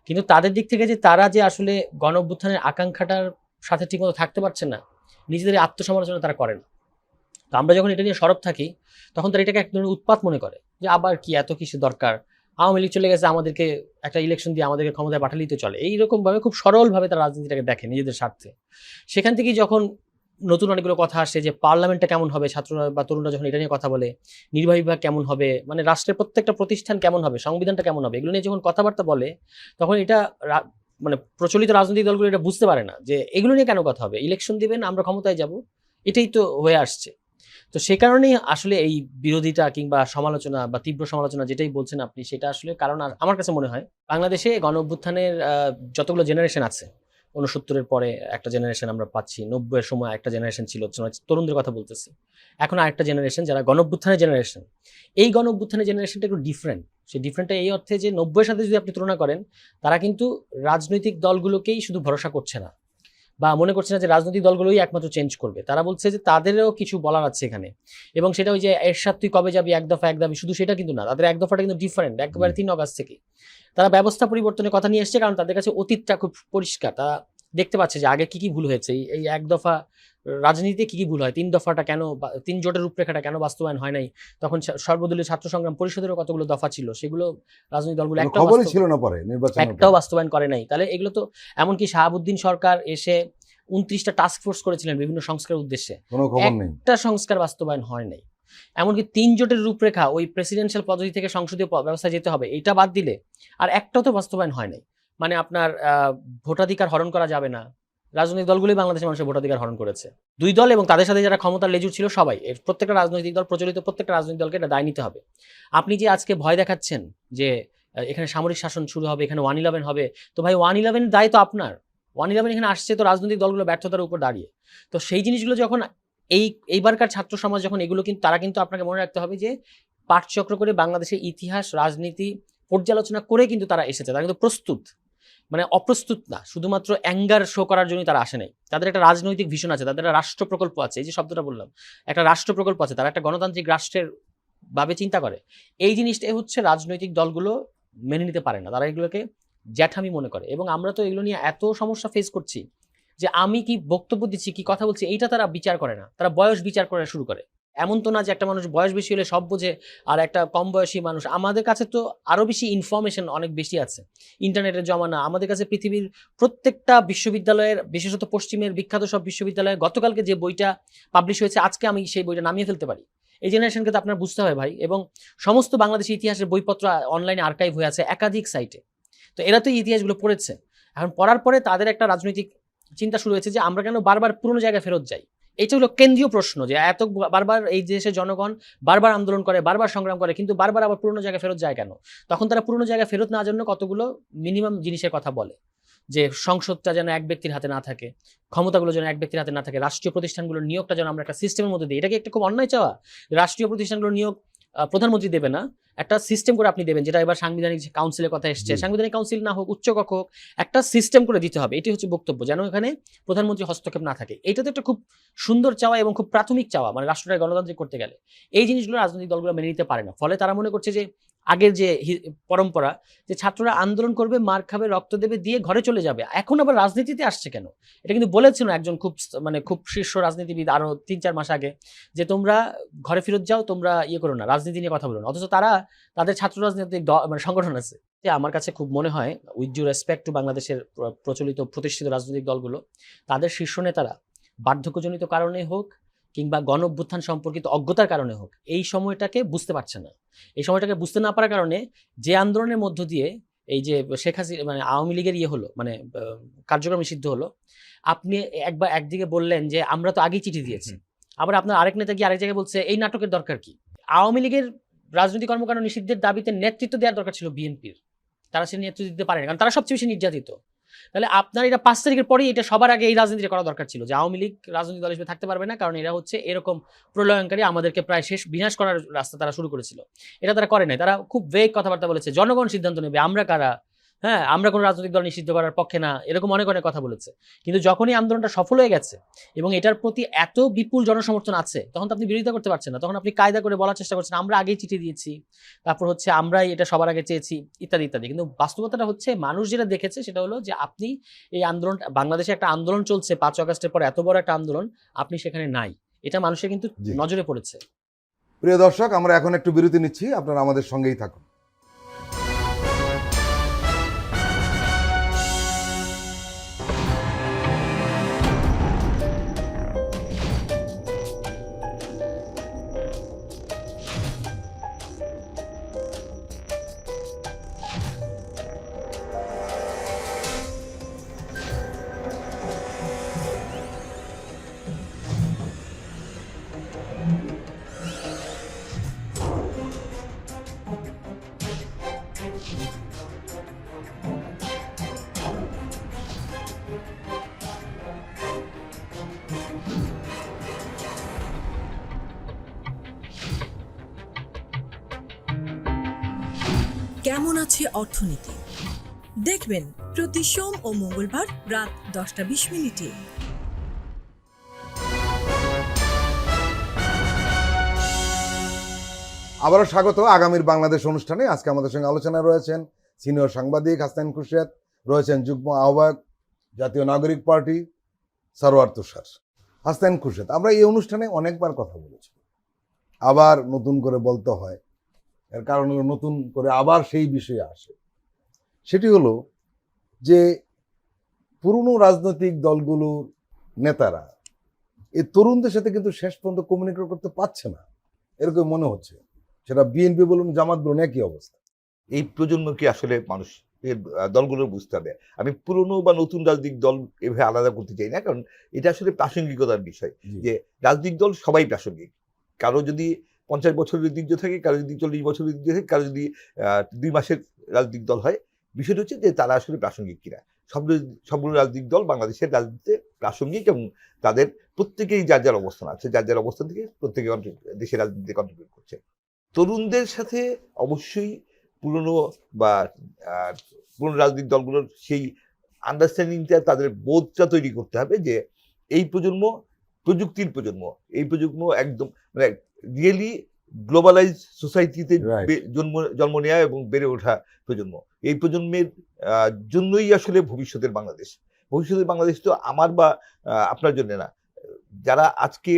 কিন্তু তাদের দিক থেকে যে তারা যে আসলে গণঅভ্যুত্থানের আকাঙ্ক্ষাটার সাথে ঠিকমতো থাকতে পারছেন না, নিজেদের আত্মসমালোচনা তারা করেন। তো আমরা যখন এটা নিয়ে সরব থাকি, তখন তারা এটাকে এক ধরনের উৎপাত মনে করে, যে আবার কি এত কিছু দরকার, আওয়ামী লীগ চলে গেছে, আমাদেরকে একটা ইলেকশন দিয়ে আমাদেরকে ক্ষমতায় পাঠালেই তো চলে। এইরকমভাবে খুব সরলভাবে তারা রাজনীতিটাকে দেখে নিজেদের স্বার্থে। সেখান থেকেই যখন নতুন অনেকগুলো কথা আসে যে পার্লামেন্টটা কেমন হবে, ছাত্ররা বা তরুণরা যখন এটা নিয়ে কথা বলে, নির্বাহী বিভাগ কেমন হবে, মানে রাষ্ট্রের প্রত্যেকটা প্রতিষ্ঠান কেমন হবে, সংবিধানটা কেমন হবে, এগুলো নিয়ে যখন কথাবার্তা বলে, তখন এটা মানে প্রচলিত রাজনৈতিক দলগুলো এটা বুঝতে পারে না যে এগুলো নিয়ে কেন কথা হবে, ইলেকশন দিবেন, আমরা ক্ষমতায় যাব, এটাই তো হয়ে আসছে। তো সে কারণেই আসলে এই বিরোধিতা কিংবা সমালোচনা বা তীব্র সমালোচনা যেটাই বলছেন আপনি, সেটা আসলে কারণ আমার কাছে মনে হয় বাংলাদেশে গণ অভ্যুত্থানের যতগুলো জেনারেশন আছে, 69-এর পরে একটা জেনারেশন আমরা পাচ্ছি, 90-এর সময় একটা জেনারেশন ছিল, তরুণদের কথা বলতেছি, এখন আরেকটা জেনারেশন যারা গণঅভ্যুত্থানের জেনারেশন। এই গণঅভ্যুত্থানের জেনারেশনটা একটু ডিফারেন্ট। সেই ডিফারেন্টটা এই অর্থে যে 90-এর সাথে যদি আপনি তুলনা করেন, তারা কিন্তু রাজনৈতিক দলগুলোকেই শুধু ভরসা করছে না, বা মনে করছে না যে রাজনৈতিক দলগুলোই একমাত্র চেঞ্জ করবে। তারা বলছে যে তাদেরও কিছু বলার আছে এখানে, এবং সেটা ওই যে এরশাদ তুই কবে যাবি, এক দফা এক দাবি, শুধু সেটা কিন্তু না, তাদের এক দফাটা কিন্তু ডিফারেন্ট, একেবারে 3 অগাস্ট থেকে তারা ব্যবস্থা পরিবর্তনের কথা নিয়ে এসছে, কারণ তাদের কাছে অতীতটা খুব পরিষ্কার। তারা দেখতে পাচ্ছে যে আগে কি কি ভুল হয়েছে, এই এক দফা রাজনীতিতে কি কি ভুল হয়, 3 দফাটা কেন, 3 জোটের রূপরেখাটা কেন বাস্তবায়ন হয় নাই, তখন সর্বদলীয় ছাত্র সংগ্রাম পরিষদেরও কতগুলো দফা ছিল, সেগুলো রাজনৈতিক দলগুলো খবরই ছিল না পরে নির্বাচন, একটাও বাস্তবায়ন করে নাই। তাহলে এগুলো তো, এমনকি শাহাবুদ্দিন সরকার এসে 29টা টাস্ক ফোর্স করেছিলেন বিভিন্ন সংস্কারের উদ্দেশ্যে, কোনো খবর নেই, একটা সংস্কার বাস্তবায়ন হয় নাই। এমনকি 3 জোটের রূপরেখা, ওই প্রেসিডেন্সিয়াল পদ্ধতি থেকে সংসদীয় ব্যবস্থা যেতে হবে, এটা বাদ দিলে আর একটাও তো বাস্তবায়ন হয় নাই। মানে আপনার ভোটাধিকার হরণ করা যাবে না, রাজনৈতিক দলগুলোই বাংলাদেশের মানুষের ভোটাধিকার হরণ করেছে, 2 দল এবং তাদের সাথে যারা ক্ষমতার লেজুর ছিল সবাই, এর প্রত্যেকটা রাজনৈতিক দল, প্রচলিত প্রত্যেকটা রাজনৈতিক দলকে এটা দায় নিতে হবে। আপনি যে আজকে ভয় দেখাচ্ছেন যে এখানে সামরিক শাসন শুরু হবে, এখানে 111 হবে, তো ভাই 111 দায় তো আপনার। 111 এখানে আসছে তো রাজনৈতিক দলগুলো ব্যর্থতার উপর দাঁড়িয়ে। তো সেই জিনিসগুলো যখন এইবারকার ছাত্র সমাজ যখন এগুলো, কিন্তু তারা কিন্তু আপনাকে মনে রাখতে হবে যে পাঠচক্র করে বাংলাদেশের ইতিহাস রাজনীতি পর্যালোচনা করে কিন্তু তারা এসেছে, তারা কিন্তু প্রস্তুত, মানে অপ্রস্তুত না, শুধুমাত্র অ্যাঙ্গার শো করার জন্যই তারা আসে নাই। তাদের একটা রাজনৈতিক ভিশন আছে, তাদের একটা রাষ্ট্র প্রকল্প আছে, এই যে শব্দটা বললাম, একটা রাষ্ট্র প্রকল্প আছে, তারা একটা গণতান্ত্রিক রাষ্ট্রের ভাবে চিন্তা করে। এই জিনিসটাই হচ্ছে রাজনৈতিক দলগুলো মেনে নিতে পারে না, তারা এগুলোকে জ্যাঠামি মনে করে। এবং আমরা তো এগুলো নিয়ে এত সমস্যা ফেস করছি যে আমি কি বক্তব্য দিচ্ছি, কি কথা বলছি, এইটা তারা বিচার করে না, তারা বয়স বিচার করা শুরু করে। এমন তো না যে একটা মানুষ বয়স বেশি হলে সব বোঝে আর একটা কম বয়সী মানুষ, আমাদের কাছে তো আরো বেশি ইনফরমেশন অনেক বেশি আছে, ইন্টারনেটের জমানা, আমাদের কাছে পৃথিবীর প্রত্যেকটা বিশ্ববিদ্যালয়ের, বিশেষত পশ্চিমের বিখ্যাত সব বিশ্ববিদ্যালয়ে গতকালকে যে বইটা পাবলিশ হয়েছে, আজকে আমি সেই বইটা নামিয়ে ফেলতে পারি। এই জেনারেশনকে তো আপনার বুঝতে হবে ভাই। এবং সমস্ত বাংলাদেশের ইতিহাসের বইপত্র অনলাইনে আর্কাইভ হয়ে আছে একাধিক সাইটে, তো এরা তো এই ইতিহাসগুলো পড়েছে। এখন পড়ার পরে তাদের একটা রাজনৈতিক চিন্তা শুরু হয়েছে যে আমরা কেন বারবার পুরনো জায়গায় ফেরত যাই। এটা হলো কেন্দ্রীয় প্রশ্ন, যে এত বারবার এই দেশের জনগণ বারবার আন্দোলন করে, বারবার সংগ্রাম করে, কিন্তু বারবার আবার পুরনো জায়গায় ফেরত যায় কেন? তখন তারা পুরনো জায়গায় ফেরত নেওয়ার জন্য কতগুলো মিনিমাম জিনিসের কথা বলে, যে সংসদটা যেন এক ব্যক্তির হাতে না থাকে, ক্ষমতাগুলো যেন এক ব্যক্তির হাতে না থাকে, রাষ্ট্রীয় প্রতিষ্ঠানগুলোর নিয়োগটা যেন আমরা একটা সিস্টেমের মধ্যে দিই। এটা কি একটা খুব অন্যায় চাওয়া? রাষ্ট্রীয় প্রতিষ্ঠানগুলোর নিয়োগ প্রধানমন্ত্রী দেবে না, একটা সিস্টেম করে আপনি দেবেন, যেটা এবার সাংবিধানিক কাউন্সিলের কথা এসছে, সাংবিধানিক কাউন্সিল না হোক, উচ্চকক্ষ হোক, একটা সিস্টেম করে দিতে হবে। এটি হচ্ছে বক্তব্য, যেন এখানে প্রধানমন্ত্রী হস্তক্ষেপ না থাকে। এটা তো একটা খুব সুন্দর চাওয়া এবং খুব প্রাথমিক চাওয়া, মানে রাষ্ট্রটাকে গণতান্ত্রিক করতে গেলে এই জিনিসগুলো রাজনৈতিক দলগুলো মেনে নিতে পারে না। ফলে তারা মনে করছে যে আগের যে পরম্পরা, যে ছাত্ররা আন্দোলন করবে, মার খাবে, রক্ত দেবে, দিয়ে ঘরে চলে যাবে, এখন আবার রাজনীতিতে আসছে কেন? এটা কিন্তু বলেছিল একজন খুব শীর্ষ রাজনীতিবিদ আরো 3-4 মাস আগে, যে তোমরা ঘরে ফেরত যাও, তোমরা ইয়ে করো না, রাজনীতি নিয়ে কথা বলো না। অথচ তাদের ছাত্র রাজনৈতিক মানে সংগঠন আছে। আমার কাছে খুব মনে হয়, উইথ ডিউ রেসপেক্ট টু বাংলাদেশের প্রচলিত প্রতিষ্ঠিত রাজনৈতিক দলগুলো, তাদের শীর্ষ নেতারা বার্ধক্যজনিত কারণে হোক কিংবা গণ অভ্যুত্থান সম্পর্কিত অজ্ঞতার কারণে হোক, এই সময়টাকে বুঝতে পারছে না। এই সময়টাকে বুঝতে না পারার কারণে যে আন্দোলনের মধ্য দিয়ে এই যে শেখ হাসিনা মানে আওয়ামী লীগের ইয়ে হলো, মানে কার্যক্রম নিষিদ্ধ হলো, আপনি একদিকে বললেন যে আমরা তো আগেই চিঠি দিয়েছি, আবার আপনার আরেক নেতা গিয়ে আরেক জায়গায় বলছে এই নাটকের দরকার কি? আওয়ামী লীগের রাজনৈতিক কর্মকাণ্ড নিষিদ্ধের দাবিতে নেতৃত্ব দেওয়ার দরকার ছিল বিএনপির, তারা সে নেতৃত্ব দিতে পারেনি, কারণ তারা সবচেয়ে বেশি নির্যাতিত। তাহলে আপনার এটা 5 তারিখের পরেই এটা সবার আগে এই রাজনীতিটা করা দরকার ছিল, যে আওয়ামী লীগ রাজনৈতিক দল হিসেবে থাকতে পারবে না, কারণ এরা হচ্ছে এরকম প্রলয়ঙ্কারী, আমাদেরকে প্রায় শেষ বিনাশ করার রাস্তা তারা শুরু করেছিল। এটা তারা করে নাই, তারা খুব ভেগ কথাবার্তা বলেছে, জনগণ সিদ্ধান্ত নেবে, আমরা কারা, হ্যাঁ আমরা কোনো রাজনৈতিক দল নিষিদ্ধ করার পক্ষে না, এরকম অনেক অনেক কথা বলেছে। কিন্তু যখনই আন্দোলনটা সফল হয়ে গেছে এবং এটার প্রতি এত বিপুল জনসমর্থন আছে, তখন তো আপনি বিরোধিতা করতে পারছেন না, তখন আপনি কায়দা করে বলার চেষ্টা করছেন আমরা আগেই চিঠি দিয়েছি, তারপর হচ্ছে আমরাই এটা সবার আগে চেয়েছি, ইত্যাদি ইত্যাদি। কিন্তু বাস্তবতাটা হচ্ছে মানুষ যেটা দেখেছে সেটা হলো যে আপনি এই আন্দোলন, বাংলাদেশে একটা আন্দোলন চলছে 5 আগস্টের পর, এত বড় একটা আন্দোলন, আপনি সেখানে নাই, এটা মানুষের কিন্তু নজরে পড়েছে। প্রিয় দর্শক, আমরা এখন একটু বিরতি নিচ্ছি, আপনারা আমাদের সঙ্গেই থাকুন। কেমন আছে অর্থনীতি দেখবেন প্রতি সোম ও মঙ্গলবার রাত 10টা 20 মিনিটে। আবারও স্বাগত আগামীর বাংলাদেশ অনুষ্ঠানে। আজকে আমাদের সঙ্গে আলোচনায় রয়েছেন সিনিয়র সাংবাদিক হাসনাইন খুরশেদ, রয়েছেন যুগ্ম আহ্বায়ক জাতীয় নাগরিক পার্টি সারোয়ার তুষার। হাসনাইন খুরশেদ, আমরা এই অনুষ্ঠানে অনেকবার কথা বলেছি, আবার নতুন করে বলতে হয়, এর কারণ হলো নতুন করে আবার সেই বিষয়ে আসে। সেটি হলো যে পুরনো রাজনৈতিক দলগুলোর নেতারা এই তরুণদের সাথে কিন্তু শেষ পর্যন্ত কমিউনিকেট করতে পারছে না, এরকম মনে হচ্ছে। সেটা বিএনপি বলুন, জামাত বলুন, একই অবস্থা। এই প্রজন্মকে আসলে মানুষের দলগুলো বুঝতে হবে। আমি পুরনো বা নতুন রাজনৈতিক দল এভাবে আলাদা করতে চাই না, কারণ এটা আসলে প্রাসঙ্গিকতার বিষয়। যে রাজনৈতিক দল সবাই প্রাসঙ্গিক। কারো যদি 50 বছরের ঐতিহ্য থাকে, কারো যদি 40 বছরের ঐতিহ্য থাকে, কারো যদি 2 মাসের রাজনৈতিক দল হয়, বিষয়টা হচ্ছে যে তারা আসলে প্রাসঙ্গিক কিনা। সবগুলো রাজনৈতিক দল বাংলাদেশের রাজনীতিতে প্রাসঙ্গিক এবং তাদের প্রত্যেকেই যার যার অবস্থান আছে, যার যার অবস্থান থেকে প্রত্যেকে দেশের রাজনীতিতে কন্ট্রিবিউট করছে। তরুণদের সাথে অবশ্যই পুরনো রাজনৈতিক দলগুলোর সেই আন্ডারস্ট্যান্ডিংটা, তাদের বোধটা তৈরি করতে হবে যে এই প্রজন্ম প্রযুক্তির প্রজন্ম, এই প্রজন্ম একদম মানে রিয়েলি গ্লোবালাইজ সোসাইটিতে জন্ম নেওয়া এবং বেড়ে ওঠা প্রজন্ম। এই প্রজন্মের জন্যই আসলে ভবিষ্যতের বাংলাদেশ তো আমার বা আপনার জন্য না। যারা আজকে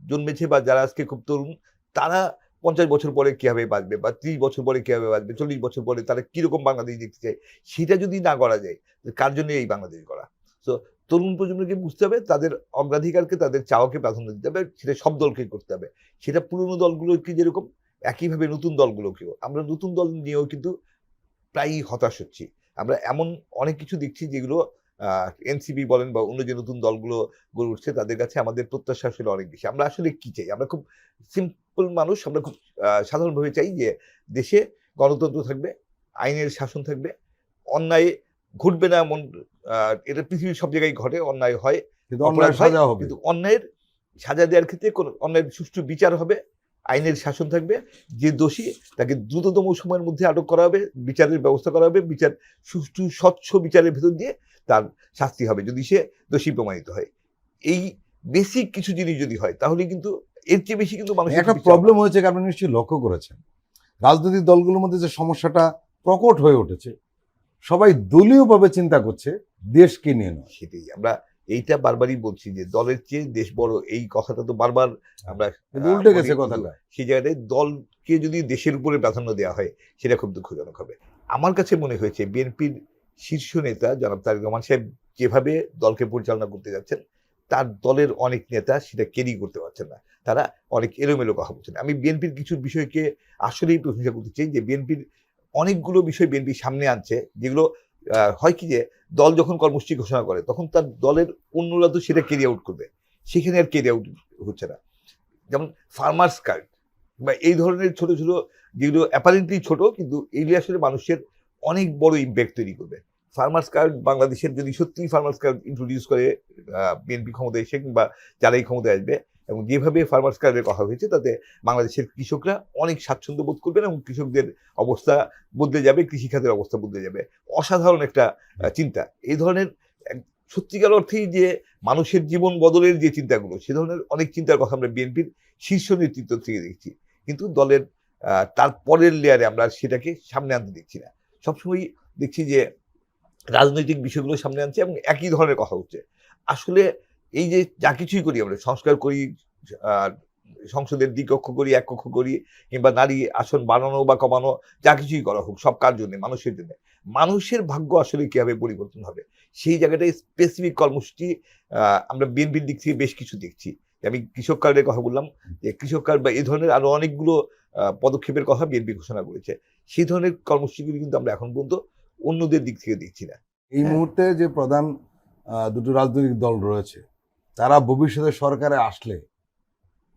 জন্মেছে বা যারা আজকে খুব তরুণ, তারা 50 বছর পরে কিভাবে বাঁচবে বা 30 বছর পরে কিভাবে বাঁচবে, 40 বছর পরে তারা কিরকম বাংলাদেশ দেখতে চায়, সেটা যদি না করা যায়, কার জন্য এই বাংলাদেশ গড়া? তো তরুণ প্রজন্মকে বুঝতে হবে, তাদের অগ্রাধিকারকে, তাদের চাওয়াকে প্রাধান্য দিতে হবে। সেটা সব দলকে করতে হবে। সেটা পুরনো দলগুলোকে যেরকম, একইভাবে নতুন দলগুলোকেও। আমরা নতুন দল নিয়েও কিন্তু প্রায়ই হতাশ হচ্ছি। আমরা এমন অনেক কিছু দেখছি যেগুলো এনসিপি বলেন বা অন্য যে নতুন দলগুলো গড়ে উঠছে, তাদের কাছে আমাদের প্রত্যাশা আসলে অনেক বেশি। আমরা আসলে কি চাই? আমরা খুব সিম্পল মানুষ, আমরা খুব সাধারণভাবে চাই যে দেশে গণতন্ত্র থাকবে, আইনের শাসন থাকবে, অন্যায় ঘটবে না এমন, এটা পৃথিবীর সব জায়গায় ঘটে, অন্যায় হয়, কিন্তু অন্যায় সাজা হবে, কিন্তু অন্যায়ের সাজা দেওয়ার ক্ষেত্রে কোন অন্যায়ের সুষ্ঠু বিচার হবে, আইনের শাসন থাকবে, যে দোষী তাকে দ্রুততম সময়ের মধ্যে আটক করা হবে, বিচারের ব্যবস্থা করা হবে, বিচার সুষ্ঠু স্বচ্ছ বিচারের ভেতর দিয়ে তার শাস্তি হবে যদি সে দোষী প্রমাণিত হয়। এই বেসিক কিছু জিনিস যদি হয়, তাহলে কিন্তু এর চেয়ে বেশি কিন্তু মানুষের একটা প্রবলেম হয়েছে, আপনি নিশ্চয়ই লক্ষ্য করেছেন, রাজনৈতিক দলগুলোর মধ্যে যে সমস্যাটা প্রকট হয়ে উঠেছে, সবাই দলীয়ভাবে চিন্তা করছে, দেশকে নিয়ে নয়। সেটাই আমরা এইটা বারবারই বলছি যে দলের চেয়ে দেশ বড়, এই কথাটা তো বারবার আমরা উল্টে গেছে কথাটা। সেই জায়গাটায় দলকে যদি দেশের উপরে প্রাধান্য দেওয়া হয়, সেটা খুব দুঃখজনক হবে। আমার কাছে মনে হয়েছে বিএনপির শীর্ষ নেতা জনাব তারেক রহমান সাহেব যেভাবে দলকে পরিচালনা করতে যাচ্ছেন, তার দলের অনেক নেতা সেটা ক্যারি করতে পারছেন না, তারা অনেক এলোমেলো কথা বলছেন। আমি বিএনপির কিছু বিষয়কে আসলেই প্রশংসা করতে চাই যে বিএনপির অনেকগুলো বিষয় বিএনপি সামনে আনছে, যেগুলো হয় কি যে দল যখন কর্মসূচি ঘোষণা করে তখন তার দলের অন্যরা তো সেটা ক্যারি আউট করবে, সেখানে আর ক্যারি আউট হচ্ছে না। যেমন ফার্মার্স কার্ড বা এই ধরনের ছোট ছোট যেগুলো অ্যাপারেন্টলি ছোট, কিন্তু এইগুলি আসলে মানুষের অনেক বড় ইম্প্যাক্ট তৈরি করবে। ফার্মার্স কার্ড বাংলাদেশের যদি সত্যি ফার্মার্স কার্ড ইন্ট্রোডিউস করে বিএনপি ক্ষমতায় এসে কিংবা যারাই ক্ষমতায় আসবে, এবং যেভাবে ফার্মার্স কার্ডের কথা হয়েছে, তাতে বাংলাদেশের কৃষকরা অনেক স্বাচ্ছন্দ্য বোধ করবেন এবং কৃষকদের অবস্থা বদলে যাবে, কৃষিখাতের অবস্থা বদলে যাবে। অসাধারণ একটা চিন্তা। এই ধরনের সত্যিকার অর্থেই যে মানুষের জীবন বদলের যে চিন্তাগুলো, সে ধরনের অনেক চিন্তার কথা আমরা বিএনপির শীর্ষ নেতৃত্ব থেকে দেখছি, কিন্তু দলের তার পরের লেয়ারে আমরা সেটাকে সামনে আনতে দেখছি না। সবসময় দেখছি যে রাজনৈতিক বিষয়গুলো সামনে আনছে এবং একই ধরনের কথা হচ্ছে। আসলে এই যে যা কিছুই করি, আমরা সংস্কার করি, সংসদের দ্বিকক্ষ করি, এক কক্ষ করি, কিংবা নারী আসন বাড়ানো বা কমানো, যা কিছুই করা হোক, সব কার জন্য? মানুষের জন্য। মানুষের ভাগ্য আসলে কিভাবে পরিবর্তন হবে, সেই জায়গাটায় স্পেসিফিক কর্মসূচি আমরা বিএনপির দিক থেকে বেশ কিছু দেখছি। আমি কৃষক কার্ডের কথা বললাম, যে কৃষক কার্ড বা এই ধরনের আরো অনেকগুলো পদক্ষেপের কথা বিএনপি ঘোষণা করেছে। সেই ধরনের কর্মসূচিগুলি কিন্তু আমরা এখন পর্যন্ত অন্যদের দিক থেকে দেখছি না। এই মুহূর্তে যে প্রধান দুটো রাজনৈতিক দল রয়েছে, তারা ভবিষ্যতে সরকারে আসলে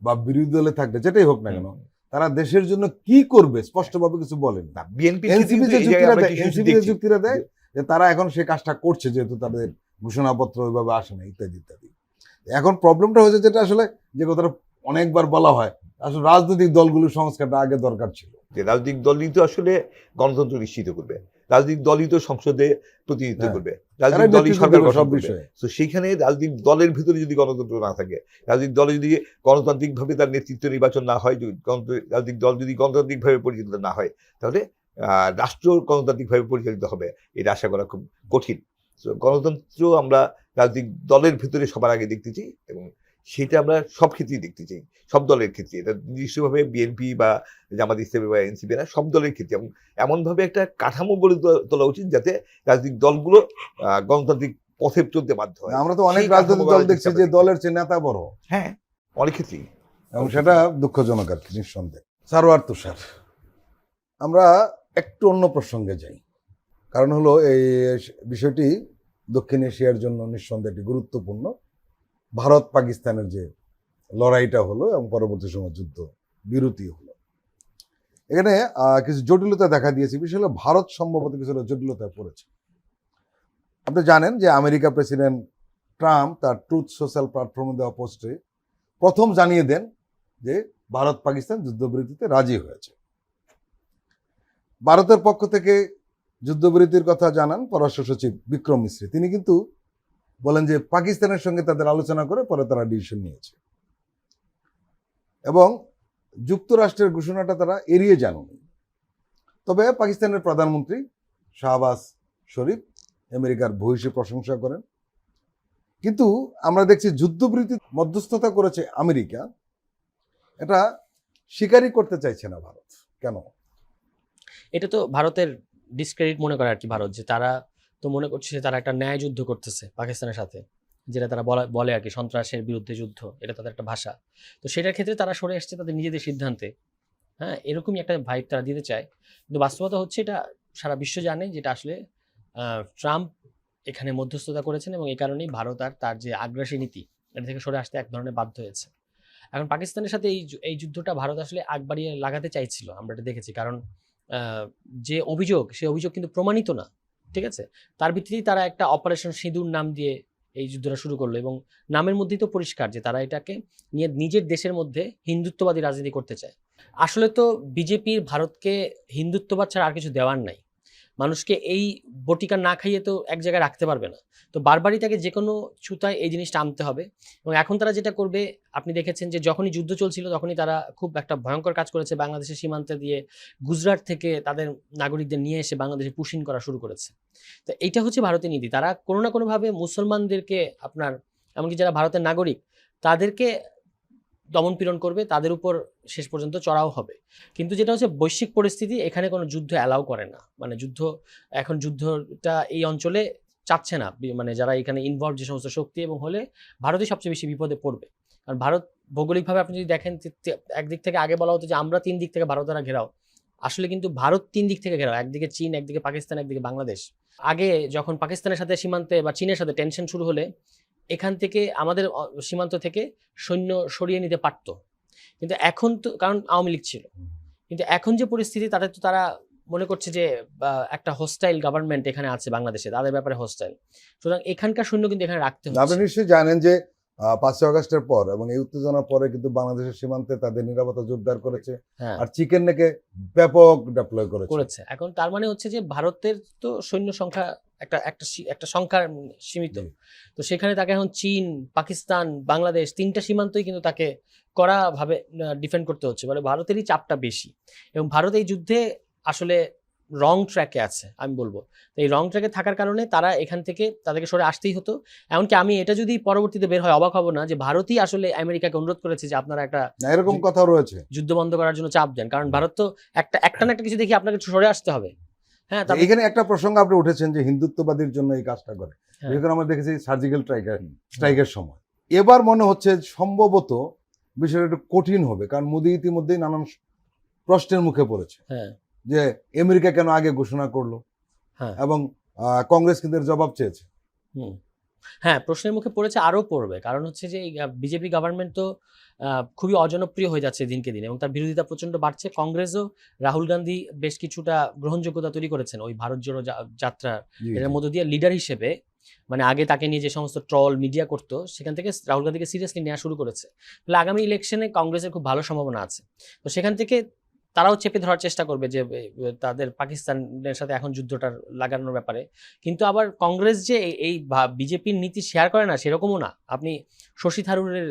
বা বিরোধী দলে থাকলে, যেটাই হোক না কেন, তারা দেশের জন্য কি করবে স্পষ্টভাবে কিছু বলেন না। বিএনপি এনসিপি যে যুক্তিটা দেয় যে তারা এখন সে কাজটা করছে, যেহেতু তাদের ঘোষণাপত্র ওইভাবে আসে না, ইত্যাদি ইত্যাদি। এখন প্রবলেমটা হয়েছে যেটা আসলে যে কথাটা অনেকবার বলা হয়, আসলে রাজনৈতিক দলগুলোর সংস্কারটা আগে দরকার ছিল। যে রাজনৈতিক দলই তো আসলে গণতন্ত্র নিশ্চিত করবে, রাজনৈতিক দলই তো সংসদে প্রতিনিধিত্ব হ্যাঁ। করবে, তারাই রাজনৈতিক দলই নেতৃত্ব সরকার দেবে গঠন সব করবে। বিষয়ে। তো সেইখানে রাজনৈতিক দলের ভিতরে যদি গণতন্ত্র না থাকে, রাজনৈতিক দলে যদি গণতান্ত্রিকভাবে তার নেতৃত্ব নির্বাচন না হয়, রাজনৈতিক দল যদি গণতান্ত্রিকভাবে পরিচালিত না হয়, তাহলে রাষ্ট্র গণতান্ত্রিকভাবে পরিচালিত হবে এটা আশা করা খুব কঠিন। তো গণতন্ত্র আমরা রাজনৈতিক দলের ভিতরে সবার আগে দেখতে চাই, এবং সেটা আমরা সব ক্ষেত্রেই দেখতে চাই, সব দলের ক্ষেত্রে। এটা নির্দিষ্টভাবে বিএনপি বা জামাত ইসলামী বা এনসিপি না, সব দলের ক্ষেত্রে। এবং এমনভাবে একটা কাঠামো গড়ে তোলা উচিত যাতে রাজনৈতিক দলগুলো গণতান্ত্রিক পথে চলতে বাধ্য হয়। আমরা তো অনেক সেই কাঠামো রাজনৈতিক দল গড়ার দেখছি চেষ্টা যে করি। দলের চেয়ে নেতা বড়, হ্যাঁ, অনেক ক্ষেত্রেই। এবং সেটা দুঃখজনক আর কি, নিঃসন্দেহে। সারোয়ার তুষার, আমরা একটু অন্য প্রসঙ্গে যাই। কারণ হলো এই বিষয়টি দক্ষিণ এশিয়ার জন্য নিঃসন্দেহে একটি গুরুত্বপূর্ণ। ভারত পাকিস্তানের যে লড়াইটা হলো এবং পরবর্তী সময় যুদ্ধ বিরতি হলো, এখানে কিছু জটিলতা দেখা দিয়েছে। বিশেষ হলো ভারত সম্ভবত কিছুটা জটিলতায় পড়েছে। আপনি জানেন যে আমেরিকা প্রেসিডেন্ট ট্রাম্প তার ট্রুথ সোশ্যাল প্ল্যাটফর্মে দেওয়া পোস্টে প্রথম জানিয়ে দেন যে ভারত পাকিস্তান যুদ্ধবিরতিতে রাজি হয়েছে। ভারতের পক্ষ থেকে যুদ্ধবিরতির কথা জানান পররাষ্ট্র সচিব বিক্রম মিশ্রি। তিনি কিন্তু বলেন যে পাকিস্তানের সঙ্গে তাদের আলোচনা করে পরে তারা ডিসিশন নিয়েছে, এবং যুক্তরাষ্ট্রের ঘোষণাটা তারা এড়িয়ে যাননি। তবে পাকিস্তানের প্রধানমন্ত্রী শাহবাজ শরীফ আমেরিকার ভূয়সী প্রশংসা করেন। কিন্তু আমরা দেখছি যুদ্ধবিরতি মধ্যস্থতা করেছে আমেরিকা, এটা স্বীকারই করতে চাইছে না ভারত। কেন? এটা তো ভারতের ডিসক্রেডিট মনে করে আর কি ভারত, যে তারা তো মনে করছে যে তারা একটা ন্যায় যুদ্ধ করতেছে পাকিস্তানের সাথে, যেটা তারা বলে আর কি সন্ত্রাসের বিরুদ্ধে যুদ্ধ, এটা তাদের একটা ভাষা। তো সেটার ক্ষেত্রে তারা সরে আসছে তাদের নিজেদের সিদ্ধান্তে। হ্যাঁ, এরকমই একটা ভাইব তারা দিতে চায়, কিন্তু বাস্তবতা হচ্ছে এটা সারা বিশ্ব জানে যেটা আসলে ট্রাম্প এখানে মধ্যস্থতা করেছেন, এবং এই কারণেই ভারত আর তার যে আগ্রাসী নীতি এটা থেকে সরে আসতে এক ধরনের বাধ্য হয়েছে। এখন পাকিস্তানের সাথে এই যুদ্ধটা ভারত আসলে আগ বাড়িয়ে লাগাতে চাইছিল, আমরা এটা দেখেছি। কারণ যে অভিযোগ, সে অভিযোগ কিন্তু প্রমাণিত না, ঠিক আছে? তার ভিত্তিতেই তারা একটা অপারেশন সিঁদুর নাম দিয়ে এই যুদ্ধটা শুরু করলো, এবং নামের মধ্যেই তো পরিষ্কার যে তারা এটাকে নিয়ে নিজের দেশের মধ্যে হিন্দুত্ববাদী রাজনীতি করতে চায়। আসলে তো বিজেপির ভারতকে হিন্দুত্ববাদ ছাড়া আর কিছু দেওয়ার নাই। মানুষকে এই বটিকা না খাইয়ে তো এক জায়গায় রাখতে পারবে না। তো বারবারই তাকে যে কোনো ছুতায় এই জিনিসটা আনতে হবে। এবং এখন তারা যেটা করবে, আপনি দেখেছেন যে যখনই যুদ্ধ চলছিল তখনই তারা খুব একটা ভয়ঙ্কর কাজ করেছে, বাংলাদেশের সীমান্তে দিয়ে গুজরাট থেকে তাদের নাগরিকদের নিয়ে এসে বাংলাদেশে পুশিং করা শুরু করেছে। তো এইটা হচ্ছে ভারতের নীতি। তারা কোনো না কোনোভাবে মুসলমানদেরকে, আপনার এমনকি যারা ভারতের নাগরিক তাদেরকে দমনপীড়ন করবে, তাদের উপর শেষ পর্যন্ত চড়াও হবে। কিন্তু যেটা হচ্ছে বৈশ্বিক পরিস্থিতি এখানে কোনো যুদ্ধ অ্যালাউ করে না। মানে যুদ্ধটা এই অঞ্চলে চাচ্ছে না, মানে যারা এখানে ইনভলভ যে সমস্ত শক্তি, এবং হলে ভারতই সবচেয়ে বেশি বিপদে পড়বে। কারণ ভারত ভৌগোলিকভাবে আপনি যদি দেখেন, একদিক থেকে আগে বলা হতো যে আমরা 3 দিক থেকে ভারত দ্বারা ঘেরাও, আসলে কিন্তু ভারত 3 দিক থেকে ঘেরাও, একদিকে চীন, একদিকে পাকিস্তান, একদিকে বাংলাদেশ। আগে যখন পাকিস্তানের সাথে সীমান্তে বা চীনের সাথে টেনশন শুরু হলে এখান থেকে আমাদের সীমান্ত থেকে সৈন্য সরিয়ে নিতে পারত, কিন্তু এখন তো, কারণ আওয়ামী লীগ ছিল। কিন্তু এখন যে পরিস্থিতি, তাতে তো তারা মনে করছে যে একটা হোস্টাইল গভর্নমেন্ট এখানে আছে বাংলাদেশে, তাদের ব্যাপারে হোস্টাইল। সুতরাং এখানকার সৈন্য কিন্তু এখানে রাখতে আপনি হচ্ছে। নিশ্চয়ই জানেন যে 5ই আগস্টের পর এবং এই উত্তেজনার পরে কিন্তু বাংলাদেশের সীমান্তে তাদের নিরাপত্তা জোরদার করেছে, হ্যাঁ, আর চিকেন নেকে ব্যাপক ডেপ্লয় করেছে। করেছে। এখন তার মানে হচ্ছে যে ভারতের তো সৈন্য সংখ্যা একটা সংখ্যার সীমিত। জি। তো সেখানে তাকে এখন চীন, পাকিস্তান, বাংলাদেশ 3টা সীমান্তই কিন্তু তাকে কড়াভাবে ডিফেন্ড করতে হচ্ছে। মানে ভারতেরই চাপটা বেশি, এবং ভারত এই যুদ্ধে আসলে রং ট্র্যাকে আছে আমি বলবো। তো এই রং ট্র্যাকে থাকার কারণে তারা এখান থেকে তাদেরকে সরে আসতেই হতো। এমনকি আমি এটা যদি পরবর্তীতে বের হয় অবাক হব না যে ভারতই আসলে আমেরিকাকে অনুরোধ করেছে যে আপনারা একটা না, এরকম কথাও রয়েছে। যুদ্ধ বন্ধ করার জন্য চাপ দেন, কারণ ভারত তো একটা না একটা কিছু দেখি আপনাকে সরে আসতে হবে। হ্যাঁ, তবে এখানে একটা প্রসঙ্গ আপনি উঠেছেন যে হিন্দুত্ববাদীর জন্য এই কাজটা করে, হ্যাঁ। যেখানে আমরা দেখেছি সার্জিক্যাল স্ট্রাইকের সময়। এবার মনে হচ্ছে সম্ভবত বিষয়টা একটু কঠিন হবে, কারণ মোদি ইতিমধ্যেই নানান প্রশ্নের মুখে পড়েছে হ্যাঁ, যে আমেরিকা কেন আগে ঘোষণা করলো, হ্যাঁ, এবং কংগ্রেস কিন্তু এর জবাব চেয়েছে। হুম, হ্যাঁ, প্রশ্নের মুখে পড়েছে, আরও পড়বে। কারণ হচ্ছে যে বিজেপি গভর্নমেন্ট তো খুবই অজনপ্রিয় হয়ে যাচ্ছে দিনকে দিন, এবং তার বিরোধিতা প্রচণ্ড বাড়ছে। কংগ্রেসও রাহুল গান্ধী বেশ কিছুটা গ্রহণযোগ্যতা তৈরি করেছেন ওই ভারত জোড়ো যাত্রা, জি, এর জি। মধ্য দিয়ে লিডার হিসেবে, মানে আগে তাকে নিয়ে যে সমস্ত ট্রল মিডিয়া করতো সেখান থেকে রাহুল গান্ধীকে সিরিয়াসলি নেওয়া শুরু করেছে। তাহলে আগামী ইলেকশনে কংগ্রেসের খুব ভালো সম্ভাবনা আছে। তো সেখান থেকে তারাও চেপে ধরার চেষ্টা করবে যে তাদের পাকিস্তানের সাথে এখন যুদ্ধটা লাগানোর ব্যাপারে। কিন্তু আবার কংগ্রেস যে এই বিজেপির নীতি শেয়ার করে না সেরকমও না। আপনি শশী থারুরের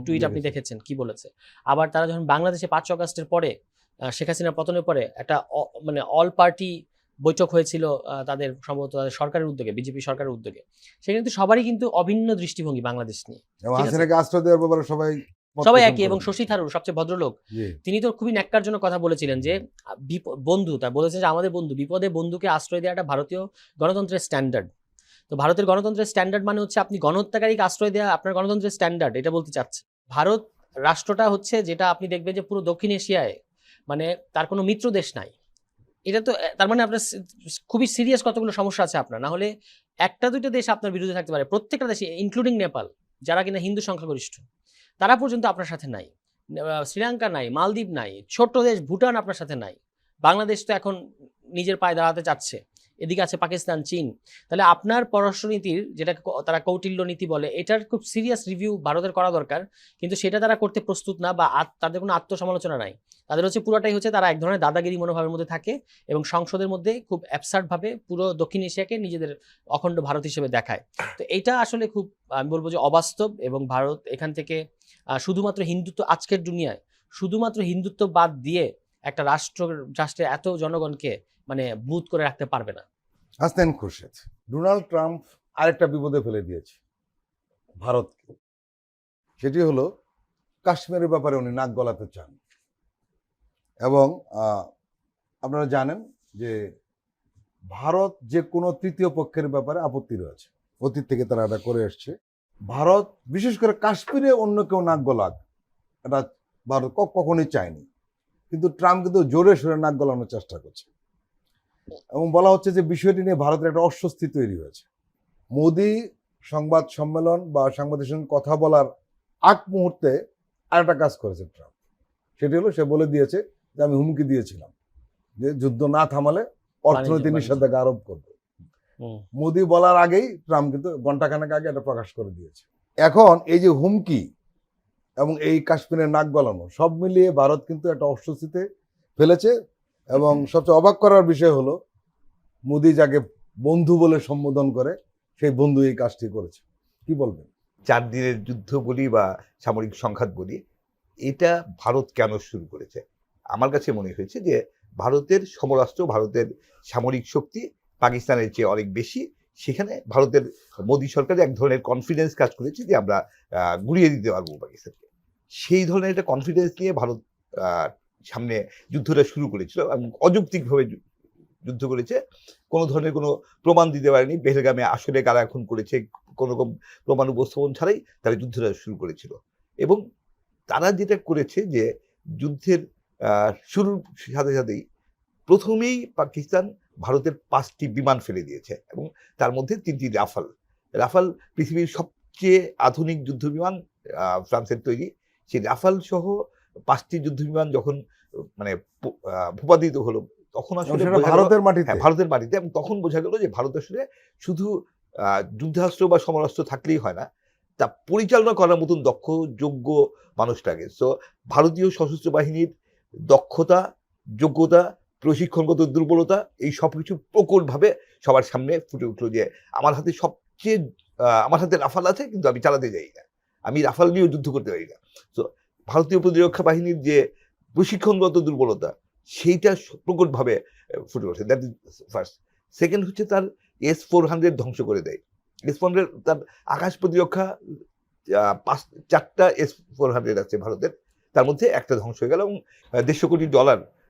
টুইট আপনি দেখেছেন কি বলেছে। আবার তারা যখন বাংলাদেশে 5 আগস্টের পরে শেখ হাসিনার পতনের পরে একটা মানে অল পার্টি বৈঠক হয়েছিল তাদের সম্ভবত তাদের সরকারের উদ্যোগে, বিজেপি সরকারের উদ্যোগে, সেখানে কিন্তু সবারই কিন্তু অভিন্ন দৃষ্টিভঙ্গি বাংলাদেশ নিয়ে। এবং ঠিক আছে? হাসিনাকে আশ্রয় দেওয়ার ব্যাপারে সবাই মত সবাই পোষণ একই। এবং করেন। শশী থারুর সবচেয়ে ভদ্রলোক, জি। তিনি তো খুবই ন্যাক্কারজনক কথা বলেছিলেন যে বন্ধু, তা বলেছেন যে আমাদের বন্ধু, বিপদে বন্ধুকে আশ্রয় দেওয়াটা ভারতীয় গণতন্ত্রের স্ট্যান্ডার্ড। তো ভারতের গণতন্ত্রের স্ট্যান্ডার্ড মানে হচ্ছে আপনি গণহত্যাকারীকে আশ্রয় দেওয়া আপনার গণতন্ত্রের স্ট্যান্ডার্ড, এটা বলতে চাচ্ছে। ভারত রাষ্ট্রটা হচ্ছে যেটা আপনি দেখবেন যে পুরো দক্ষিণ এশিয়ায় মানে তার কোনো মিত্র দেশ নাই। এটা তো তার মানে আপনার খুবই সিরিয়াস কতগুলো সমস্যা আছে আপনার। না হলে একটা দুইটা দেশ আপনার বিরুদ্ধে থাকতে পারে, প্রত্যেকটা দেশে ইনক্লুডিং নেপাল, যারা কিনা হিন্দু সংখ্যাগরিষ্ঠ, তারা পর্যন্ত আপনার সাথে নাই। শ্রীলঙ্কা নাই, মালদ্বীপ নাই, ছোট্ট দেশ ভুটান আপনার সাথে নাই। বাংলাদেশ তো এখন নিজের পায়ে দাঁড়াতে চাচ্ছে, এদিকে আছে পাকিস্তান, চীন। তাহলে আপনার পররাষ্ট্রনীতির যেটাকে তারা কৌটিল্য নীতি বলে, এটার খুব সিরিয়াস রিভিউ ভারতের করা দরকার। কিন্তু সেটা তারা করতে প্রস্তুত না, বা তাদের কোনো আত্মসমালোচনা নাই। তাদের হচ্ছে পুরোটাই হচ্ছে তারা এক ধরনের দাদাগিরি মনোভাবের মধ্যে থাকে এবং সংসদের মধ্যে খুব অ্যাবসার্ড ভাবে পুরো দক্ষিণ এশিয়াকে নিজেদের অখণ্ড ভারত হিসেবে দেখায়। তো এইটা আসলে খুব, আমি বলবো যে অবাস্তব। এবং ভারত এখান থেকে শুধুমাত্র হিন্দুত্ব, আজকের দুনিয়ায় শুধুমাত্র হিন্দুত্ব বাদ দিয়ে একটা রাষ্ট্রের এত জনগণকে মানে বুথ করে রাখতে পারবে না। হাসনাইন খুরশেদ, ডোনাল্ড ট্রাম্প আরেকটা বিপদে ফেলে দিয়েছে ভারতকে। সেটি হলো কাশ্মীরের ব্যাপারে উনি নাক গলাতে চান। এবং আপনারা জানেন যে ভারত যে কোনো তৃতীয় পক্ষের ব্যাপারে আপত্তি রয়েছে, অতীত থেকে তারা এটা করে এসছে। ভারত বিশেষ করে কাশ্মীরে অন্য কেউ নাক গলাক এটা ভারত কখনোই চায়নি, কিন্তু ট্রাম্প কিন্তু জোরে সোরে নাক গলানোর চেষ্টা করছে। এবং বলা হচ্ছে যে বিষয়টি নিয়ে ভারতের একটা অস্বস্তি তৈরি হয়েছে। মোদি সংবাদ সম্মেলন বা সাংবাদিকের সঙ্গে কথা বলার আগ মুহূর্তে আরেকটা কাজ করেছে ট্রাম্প। সেটি হলো সে বলে দিয়েছে যে আমি হুমকি দিয়েছিলাম যে যুদ্ধ না থামালে অর্থনৈতিক নিষেধাজ্ঞা আরোপ করবে। মোদি বলার আগেই ট্রাম্প কিন্তু ঘন্টাখানেক আগে এটা প্রকাশ করে দিয়েছে। এখন এই যে হুমকি এবং এই কাশ্মীরের নাক গলানো সব মিলিয়ে ভারত কিন্তু একটা অস্বস্তিতে ফেলেছে। এবং সবচেয়ে অবাক করার বিষয় হলো মোদি যাকে বন্ধু বলে সম্বোধন করে সেই বন্ধু এই কাজটি করেছে। কি বলবেন? 4 দিনের যুদ্ধ বলি বা সামরিক সংঘাত বলি, এটা ভারত কেন শুরু করেছে? আমার কাছে মনে হয়েছে যে ভারতের সমরাস্ত্র, ভারতের সামরিক শক্তি পাকিস্তানের চেয়ে অনেক বেশি। সেখানে ভারতের মোদী সরকারের এক ধরনের কনফিডেন্স কাজ করেছে যে আমরা গুড়িয়ে দিতে পারবো পাকিস্তানকে। সেই ধরনের একটা কনফিডেন্স নিয়ে ভারত সামনে যুদ্ধটা শুরু করেছিল এবং অযৌক্তিকভাবে যুদ্ধ করেছে। কোনো ধরনের কোনো প্রমাণ দিতে পারেনি। পেহেলগামে আসলে কারা খুন করেছে কোনো রকম প্রমাণ উপস্থাপন ছাড়াই তারা যুদ্ধটা শুরু করেছিল। এবং তারা যেটা করেছে যে যুদ্ধের শুরুর সাথে সাথেই প্রথমেই পাকিস্তান ভারতের 5টি বিমান ফেলে দিয়েছে এবং তার মধ্যে 3টি রাফাল। রাফাল পৃথিবীর সবচেয়ে আধুনিক যুদ্ধ বিমান, ফ্রান্সের তৈরি। সেই রাফাল সহ 5টি যুদ্ধ বিমান যখন মানে ভূপাতিত হলো তখন আসলে ভারতের মাটিতে, ভারতের মাটিতে, এবং তখন বোঝা গেল যে ভারত আসলে শুধু যুদ্ধাস্ত্র বা সমরাস্ত্র থাকলেই হয় না, তা পরিচালনা করার মতন দক্ষ যোগ্য মানুষ লাগে। সো ভারতীয় সশস্ত্র বাহিনীর দক্ষতা, যোগ্যতা, প্রশিক্ষণগত দুর্বলতা এই সব কিছু প্রকটভাবে সবার সামনে ফুটে উঠলো যে আমার হাতে রাফাল আছে কিন্তু আমি চালাতে যাই না, আমি রাফাল নিয়েও যুদ্ধ করতে পারি না। তো ভারতীয় প্রতিরক্ষা বাহিনীর যে প্রশিক্ষণগত দুর্বলতা সেইটা প্রকটভাবে ফুটে ওঠে। That is first. সেকেন্ড হচ্ছে তার S-400 ধ্বংস করে দেয়। S-400 তার আকাশ প্রতিরক্ষা 4টা S-400 আছে ভারতের, তার মধ্যে একটা ধ্বংস হয়ে গেল এবং $150 কোটি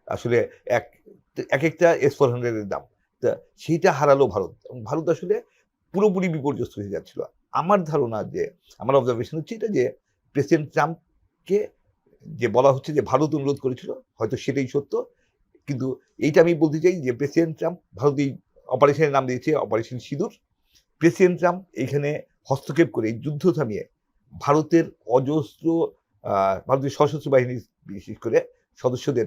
আসলে একটা S-400 এর দাম। তা সেইটা হারালো ভারত এবং ভারত আসলে পুরোপুরি বিপর্যস্ত হয়ে যাচ্ছিল। আমার ধারণা যে, আমার অবজারভেশন হচ্ছে এটা যে প্রেসিডেন্ট ট্রাম্পকে যে বলা হচ্ছে যে ভারত অনুরোধ করেছিল, হয়তো সেটাই সত্য, কিন্তু এইটা আমি বলতে চাই যে প্রেসিডেন্ট ট্রাম্প, ভারত এই অপারেশনের নাম দিয়েছে অপারেশন সিঁদুর। প্রেসিডেন্ট ট্রাম্প এইখানে হস্তক্ষেপ করে যুদ্ধ থামিয়ে ভারতের অজস্র ভারতীয় সশস্ত্র বাহিনীর বিশেষ করে সদস্যদের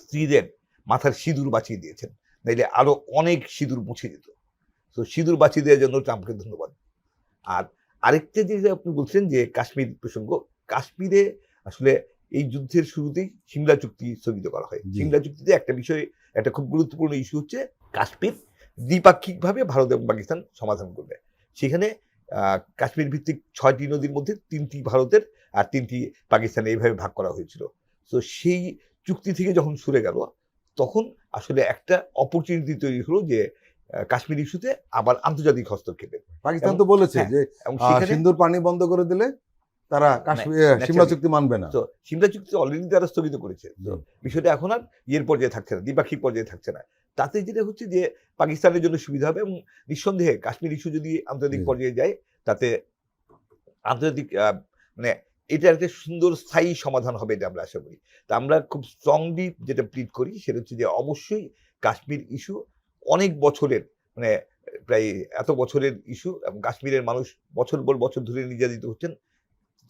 স্ত্রীদের মাথার সিঁদুর বাঁচিয়ে দিয়েছেন, নাইলে আরো অনেক সিঁদুর মুছে যেত। তো সিঁদুর বাঁচিয়ে দেওয়ার জন্য ট্রাম্পকে ধন্যবাদ। আর আরেকটা যে আপনি বলছেন যে কাশ্মীর প্রসঙ্গ, কাশ্মীরে আসলে এই যুদ্ধের শুরুতেই সিমলা চুক্তি স্থগিত করা হয়। জি। সিমলা চুক্তিতে একটা বিষয়, একটা খুব গুরুত্বপূর্ণ ইস্যু হচ্ছে কাশ্মীর দ্বিপাক্ষিকভাবে ভারত এবং পাকিস্তান সমাধান করবে। সেখানে কাশ্মীর ভিত্তিক 6টি নদীর মধ্যে 3টি ভারতের আর 3টি পাকিস্তানের, এইভাবে ভাগ করা হয়েছিল। তো সেই চুক্তি থেকে যখন সরে গেল, তখন আসলে একটা অপরচুনিটি তৈরি হলো যে কাশ্মীর ইস্যুতে আবার আন্তর্জাতিক হস্তক্ষেপের। পাকিস্তান তো বলেছে হ্যাঁ, যে এবং সেখানে সিন্ধুর পানি বন্ধ করে দিলে তারা কাশ্মীর সিমলা naturally। চুক্তি মানবে না। তো সিমলা চুক্তি অলরেডি তারা স্থগিত করেছে। তো জি। বিষয়টা এখন আর পর্যায়ে থাকছে না, দ্বিপাক্ষিক পর্যায়ে থাকছে না। তাতে যেটা হচ্ছে যে পাকিস্তানের জন্য সুবিধা হবে, এবং নিঃসন্দেহে কাশ্মীর ইস্যু যদি আন্তর্জাতিক জি। পর্যায়ে যায়, তাতে আন্তর্জাতিক মানে এটা একটা সুন্দর স্থায়ী সমাধান হবে, এটা আমরা আশা করি। তা আমরা খুব স্ট্রংলি যেটা প্লিড করি সেটা হচ্ছে যে অবশ্যই কাশ্মীর ইস্যু অনেক বছরের, মানে প্রায় এত বছরের ইস্যু, এবং কাশ্মীরের মানুষ বছর পর বছর ধরে নির্যাতিত হচ্ছেন।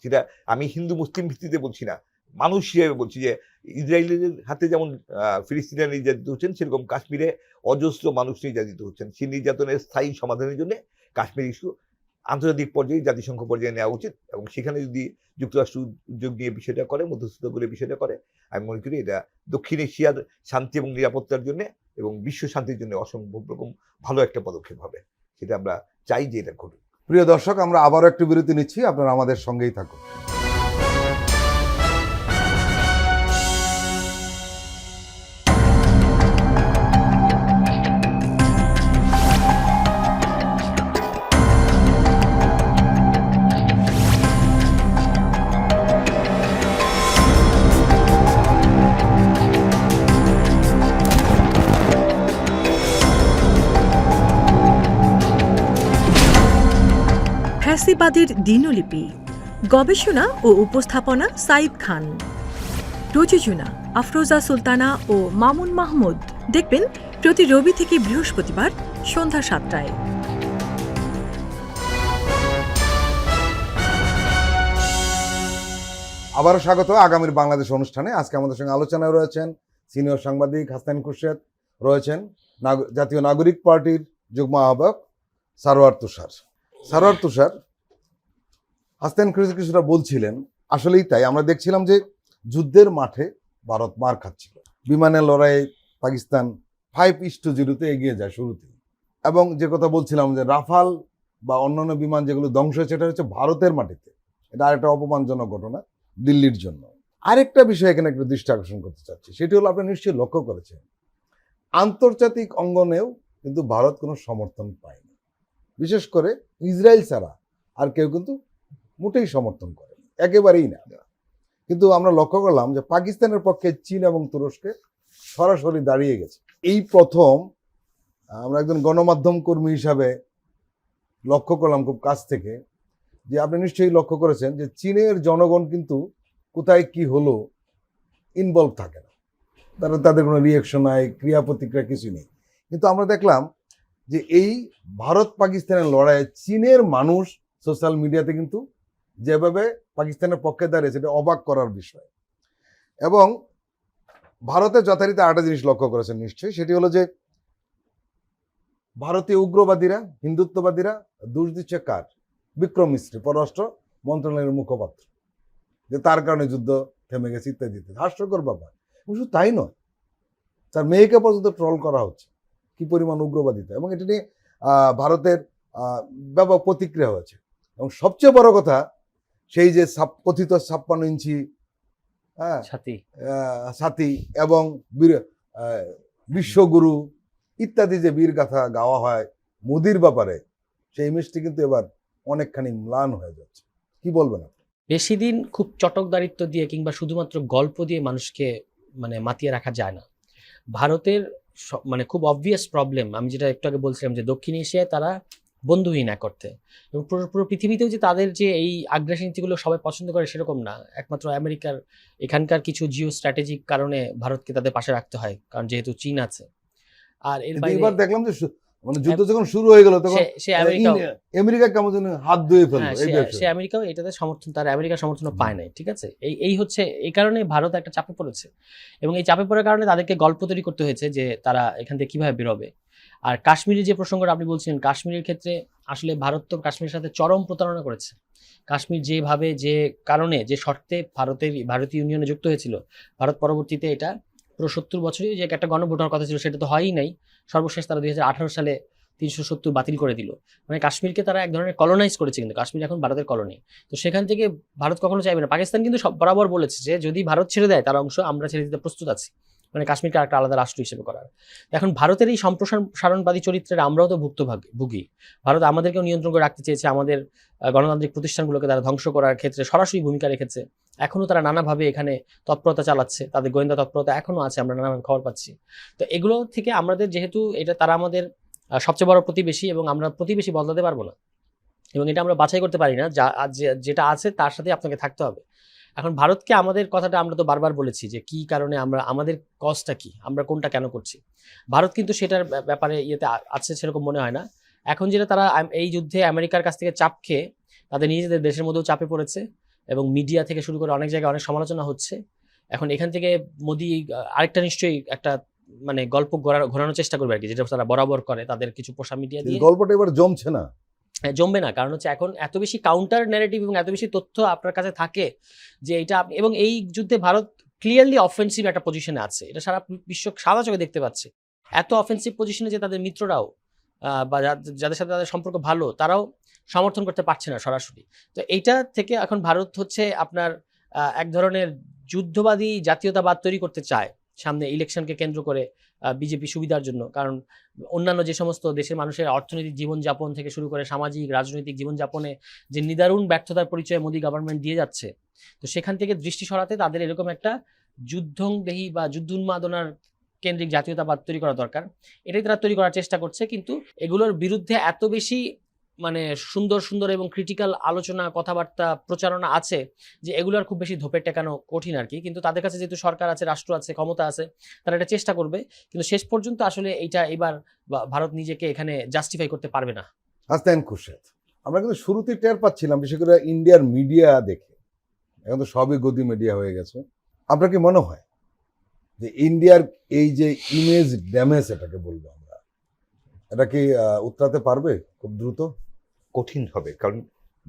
সেটা আমি হিন্দু মুসলিম ভিত্তিতে বলছি না, মানুষ হিসেবে বলছি যে ইসরায়েলের হাতে যেমন ফিলিস্তিনিরা নির্যাতিত হচ্ছেন, সেরকম কাশ্মীরে অজস্র মানুষ নির্যাতিত হচ্ছেন। সেই নির্যাতনের স্থায়ী সমাধানের জন্য কাশ্মীর ইস্যু আন্তর্জাতিক পর্যায়ে, জাতিসংঘ পর্যায়ে নেওয়া উচিত, এবং সেখানে যদি যুক্তরাষ্ট্র উদ্যোগ নিয়ে বিষয়টা করে, মধ্যস্থতা করে বিষয়টা করে, আমি মনে করি এটা দক্ষিণ এশিয়ার শান্তি এবং নিরাপত্তার জন্য এবং বিশ্ব শান্তির জন্য অসম্ভব রকম ভালো একটা পদক্ষেপ হবে। সেটা আমরা চাই যে এটা ঘটুক। প্রিয় দর্শক, আমরা আবারও একটু বিরতি নিচ্ছি, আপনারা আমাদের সঙ্গেই থাকুন। ফ্যাসিবাদের দিনলিপি, গবেষণা ও উপস্থাপনা সাইদ খান, প্রযোজনা আফরোজা সুলতানা ও মামুন মাহমুদ। দেখবেন প্রতি রবি থেকে বৃহস্পতিবার সন্ধ্যা 7টায়। আবারও স্বাগত আগামীর বাংলাদেশ অনুষ্ঠানে। আজকে আমাদের সঙ্গে আলোচনায় রয়েছেন সিনিয়র সাংবাদিক হাসান খুরশেদ, রয়েছেন জাতীয় নাগরিক পার্টির যুগ্ম আহ্বায়ক সারোয়ার তুষার। সারোয়ার তুষার, হাসান খুরশেদ কিছুটা বলছিলেন, আসলেই তাই। আমরা দেখছিলাম যে যুদ্ধের মাঠে ভারত মার খাচ্ছিল, বিমানের লড়াইয়ে পাকিস্তান 5-0 এগিয়ে যায় শুরুতেই। এবং যে কথা বলছিলাম যে রাফাল বা অন্যান্য বিমান যেগুলো ধ্বংস হয়েছে, এটা হচ্ছে ভারতের মাটিতে। এটা আরেকটা অপমানজনক ঘটনা দিল্লির জন্য। আরেকটা বিষয় এখানে একটু দৃষ্টি আকর্ষণ করতে চাচ্ছি, সেটি হলো, আপনি নিশ্চয়ই লক্ষ্য করেছেন, আন্তর্জাতিক অঙ্গনেও কিন্তু ভারত কোনো সমর্থন পায়নি। বিশেষ করে ইসরায়েল ছাড়া আর কেউ কিন্তু মোটেই সমর্থন করেনি, একেবারেই না। কিন্তু আমরা লক্ষ্য করলাম যে পাকিস্তানের পক্ষে চীন এবং তুরস্কে সরাসরি দাঁড়িয়ে গেছে। এই প্রথম আমরা একজন গণমাধ্যম কর্মী হিসাবে লক্ষ্য করলাম খুব কাছ থেকে, যে আপনি নিশ্চয়ই লক্ষ্য করেছেন যে চীনের জনগণ কিন্তু কোথায় কি হলো ইনভলভ থাকে না, তাদের কোনো রিয়াকশন নাই, ক্রিয়া প্রতিক্রিয়া কিছু নেই। কিন্তু আমরা দেখলাম যে এই ভারত পাকিস্তানের লড়াইয়ে চীনের মানুষ সোশ্যাল মিডিয়াতে কিন্তু যেভাবে পাকিস্তানের পক্ষে দাঁড়িয়েছে, এটা অবাক করার বিষয়। এবং ভারতের যথারীতি আরেকটা জিনিস লক্ষ্য করেছেন নিশ্চয়ই, সেটি হলো যে ভারতীয় উগ্রবাদীরা, হিন্দুত্ববাদীরা দোষ দিচ্ছে কার? বিক্রম মিশ্রি, পররাষ্ট্র মন্ত্রণালয়ের মুখপাত্র, যে তার কারণে যুদ্ধ থেমে গেছে ইত্যাদি ইত্যাদি। হাস্যকর ব্যাপার। শুধু তাই নয়, তার মেয়েকে পর্যন্ত ট্রল করা হচ্ছে, কি পরিমাণ উগ্রবাদিতা। এবং এটি নিয়ে ভারতের ব্যাপক প্রতিক্রিয়া হয়েছে। এবং সবচেয়ে বড় কথা, সেই যে কথিত 56 ইঞ্চি ছাতি এবং বিশ্বগুরু ইত্যাদি যে বীর গাথা গাওয়া হয় মোদির ব্যাপারে, সেই ইমেজটি কিন্তু এবার অনেকখানি ম্লান হয়ে যাচ্ছে। কি বলবেন আপনি? বেশি দিন খুব চটকদারিত্ব দিয়ে কিংবা শুধুমাত্র গল্প দিয়ে মানুষকে মানে মাতিয়ে রাখা যায় না। ভারতের মানে খুব অবভিয়াস প্রবলেম, আমি যেটা একটু আগে বলছিলাম, যে দক্ষিণ এশিয়ায় তারা বন্ধুহীন এক অর্থে, এবং পুরো পৃথিবীতেও যে তাদের যে এই আগ্রাসী নীতিগুলো সবাই পছন্দ করে সেরকম না। একমাত্র আমেরিকার এখানকার কিছু জিও স্ট্র্যাটেজিক কারণে ভারতকে তাদের পাশে রাখতে হয়, কারণ যেহেতু চীন আছে। আর এর বাইরে এবার দেখলাম যে মানে যুদ্ধ যখন শুরু হয়ে গেল, তখন সে আমেরিকা কেমন যেন হাত ধুয়ে ফেললো। সে আমেরিকাও এটাতে সমর্থন, তার আমেরিকার সমর্থনও পায় নাই। ঠিক আছে, এই হচ্ছে এই কারণে ভারত একটা চাপে পড়েছে, এবং এই চাপে পড়ার কারণে তাদেরকে গল্প তৈরি করতে হয়েছে যে তারা এখান থেকে কিভাবে বেরোবে। আর কাশ্মীরের যে প্রসঙ্গটা আপনি বলছিলেন, কাশ্মীরের ক্ষেত্রে আসলে ভারত তো কাশ্মীরের সাথে চরম প্রতারণা করেছে। কাশ্মীর যেভাবে যে কারণে যে শর্তে ভারতীয় ইউনিয়নে যুক্ত হয়েছিল, ভারত পরবর্তীতে এটা পুরো 70 বছরই যে একটা গণভোট হওয়ার কথা ছিল সেটা তো হয়ই নাই। সর্বশেষ তারা 2018 সালে 370 বাতিল করে দিল। মানে কাশ্মীরকে তারা এক ধরনের কলোনাইজ করেছে, কিন্তু কাশ্মীর এখন ভারতের কলোনি। তো সেখান থেকে ভারত কখনো চাইবে না। পাকিস্তান কিন্তু সব বরাবর বলেছে যে যদি ভারত ছেড়ে দেয় তার অংশ আমরা ছেড়ে দিতে প্রস্তুত আছি, মানে কাশ্মীরকে একটা আলাদা রাষ্ট্র হিসেবে করার। এখন ভারতের এই সম্প্রসারণবাদী চরিত্রের আমরাও তো ভুগি। ভারত আমাদেরকেও নিয়ন্ত্রণ করে রাখতে চেয়েছে, আমাদের গণতান্ত্রিক প্রতিষ্ঠানগুলোকে তারা ধ্বংস করার ক্ষেত্রে সরাসরি ভূমিকা রেখেছে। এখনো তারা নানাভাবে এখানে তৎপরতা চালাচ্ছে, তাদের গোয়েন্দা তৎপরতা এখনো আছে, আমরা নানাভাবে খবর পাচ্ছি। তো এগুলো থেকে আমাদের, যেহেতু এটা তারা আমাদের সবচেয়ে বড় প্রতিবেশী এবং আমরা প্রতিবেশী বদলাতে পারবো না, এবং এটা আমরা বাছাই করতে পারি না, যেটা আছে তার সাথে আপনাকে থাকতে হবে। এখন ভারতকে আমাদের কথাটা আমরা তো বারবার বলেছি যে কি কারণে আমাদের কজটা কি, আমরা কোনটা কেন করছি। ভারত কিন্তু সেটার ব্যাপারে ইয়েতে আছে সেরকম মনে হয় না। এখন যেটা তারা এই যুদ্ধে আমেরিকার কাছ থেকে চাপ খেয়ে তাদের নিজেদের দেশের মধ্যেও চাপে পড়েছে, এবং মিডিয়া থেকে শুরু করে অনেক জায়গায় অনেক সমালোচনা হচ্ছে। এখন এখান থেকে মোদি আরেকটা নিশ্চয়ই একটা মানে গল্প ঘোরানোর চেষ্টা করবে আর কি, যেটা তারা বরাবর করে তাদের কিছু পোষা মিডিয়া দিয়ে। গল্পটা এবার জমছে না, জমবে না, কারণ হচ্ছে এখন এত বেশি কাউন্টার ন্যারেটিভ এবং এত বেশি তথ্য আপনার কাছে থাকে যে এটা এবং এই যুদ্ধে ভারত ক্লিয়ারলি অফেন্সিভ একটা পজিশনে আছে, এটা সারা বিশ্ব সাদা চোখে দেখতে পাচ্ছে। এত অফেন্সিভ পজিশনে যে তাদের মিত্ররাও বা যাদের সাথে তাদের সম্পর্ক ভালো তারাও সমর্থন করতে পারছে না সরাসরি। তো এইটা থেকে এখন ভারত হচ্ছে আপনার এক ধরনের যুদ্ধবাদী জাতীয়তাবাদ তৈরি করতে চায় সামনে ইলেকশনকে কেন্দ্র করে বিজেপি সুবিধার জন্য। কারণ অন্যান্য যে সমস্ত দেশের মানুষের অর্থনৈতিক জীবনযাপন থেকে শুরু করে সামাজিক রাজনৈতিক জীবনযাপনে যে নিদারুণ ব্যর্থতার পরিচয় মোদি গভর্নমেন্ট দিয়ে যাচ্ছে, তো সেখান থেকে দৃষ্টি সরাতে তাদের এরকম একটা যুদ্ধংদেহী বা যুদ্ধোন্মাদনার কেন্দ্রিক জাতীয়তাবাদ তৈরি করা দরকার। এটাই তারা তৈরি করার চেষ্টা করছে, কিন্তু এগুলোর বিরুদ্ধে এত বেশি মানে সুন্দর সুন্দর এবং ক্রিটিক্যাল আলোচনা কথাবার্তা প্রচারণা আছে যে এগুলোর খুব বেশি ধোপে টেকানো কঠিন আর কি। কিন্তু তাদের কাছে যেহেতু সরকার আছে, রাষ্ট্র আছে, ক্ষমতা আছে, তারা এটা চেষ্টা করবে, কিন্তু শেষ পর্যন্ত আসলে এইটা এবার ভারত নিজেকে এখানে জাস্টিফাই করতে পারবে না। হাসনাইন খুরশেদ, আমরা কিন্তু শুরুতেই টের পাচ্ছিলাম, বিশেষ করে ইন্ডিয়ার মিডিয়া দেখে, এখন তো সবই গদি মিডিয়া হয়ে গেছে। আপনার কি মনে হয় যে ইন্ডিয়ার এই যে ইমেজ ড্যামেজ, এটাকে বলবো আমরা, এটা কি উতরাতে পারবে খুব দ্রুত? কঠিন হবে, কারণ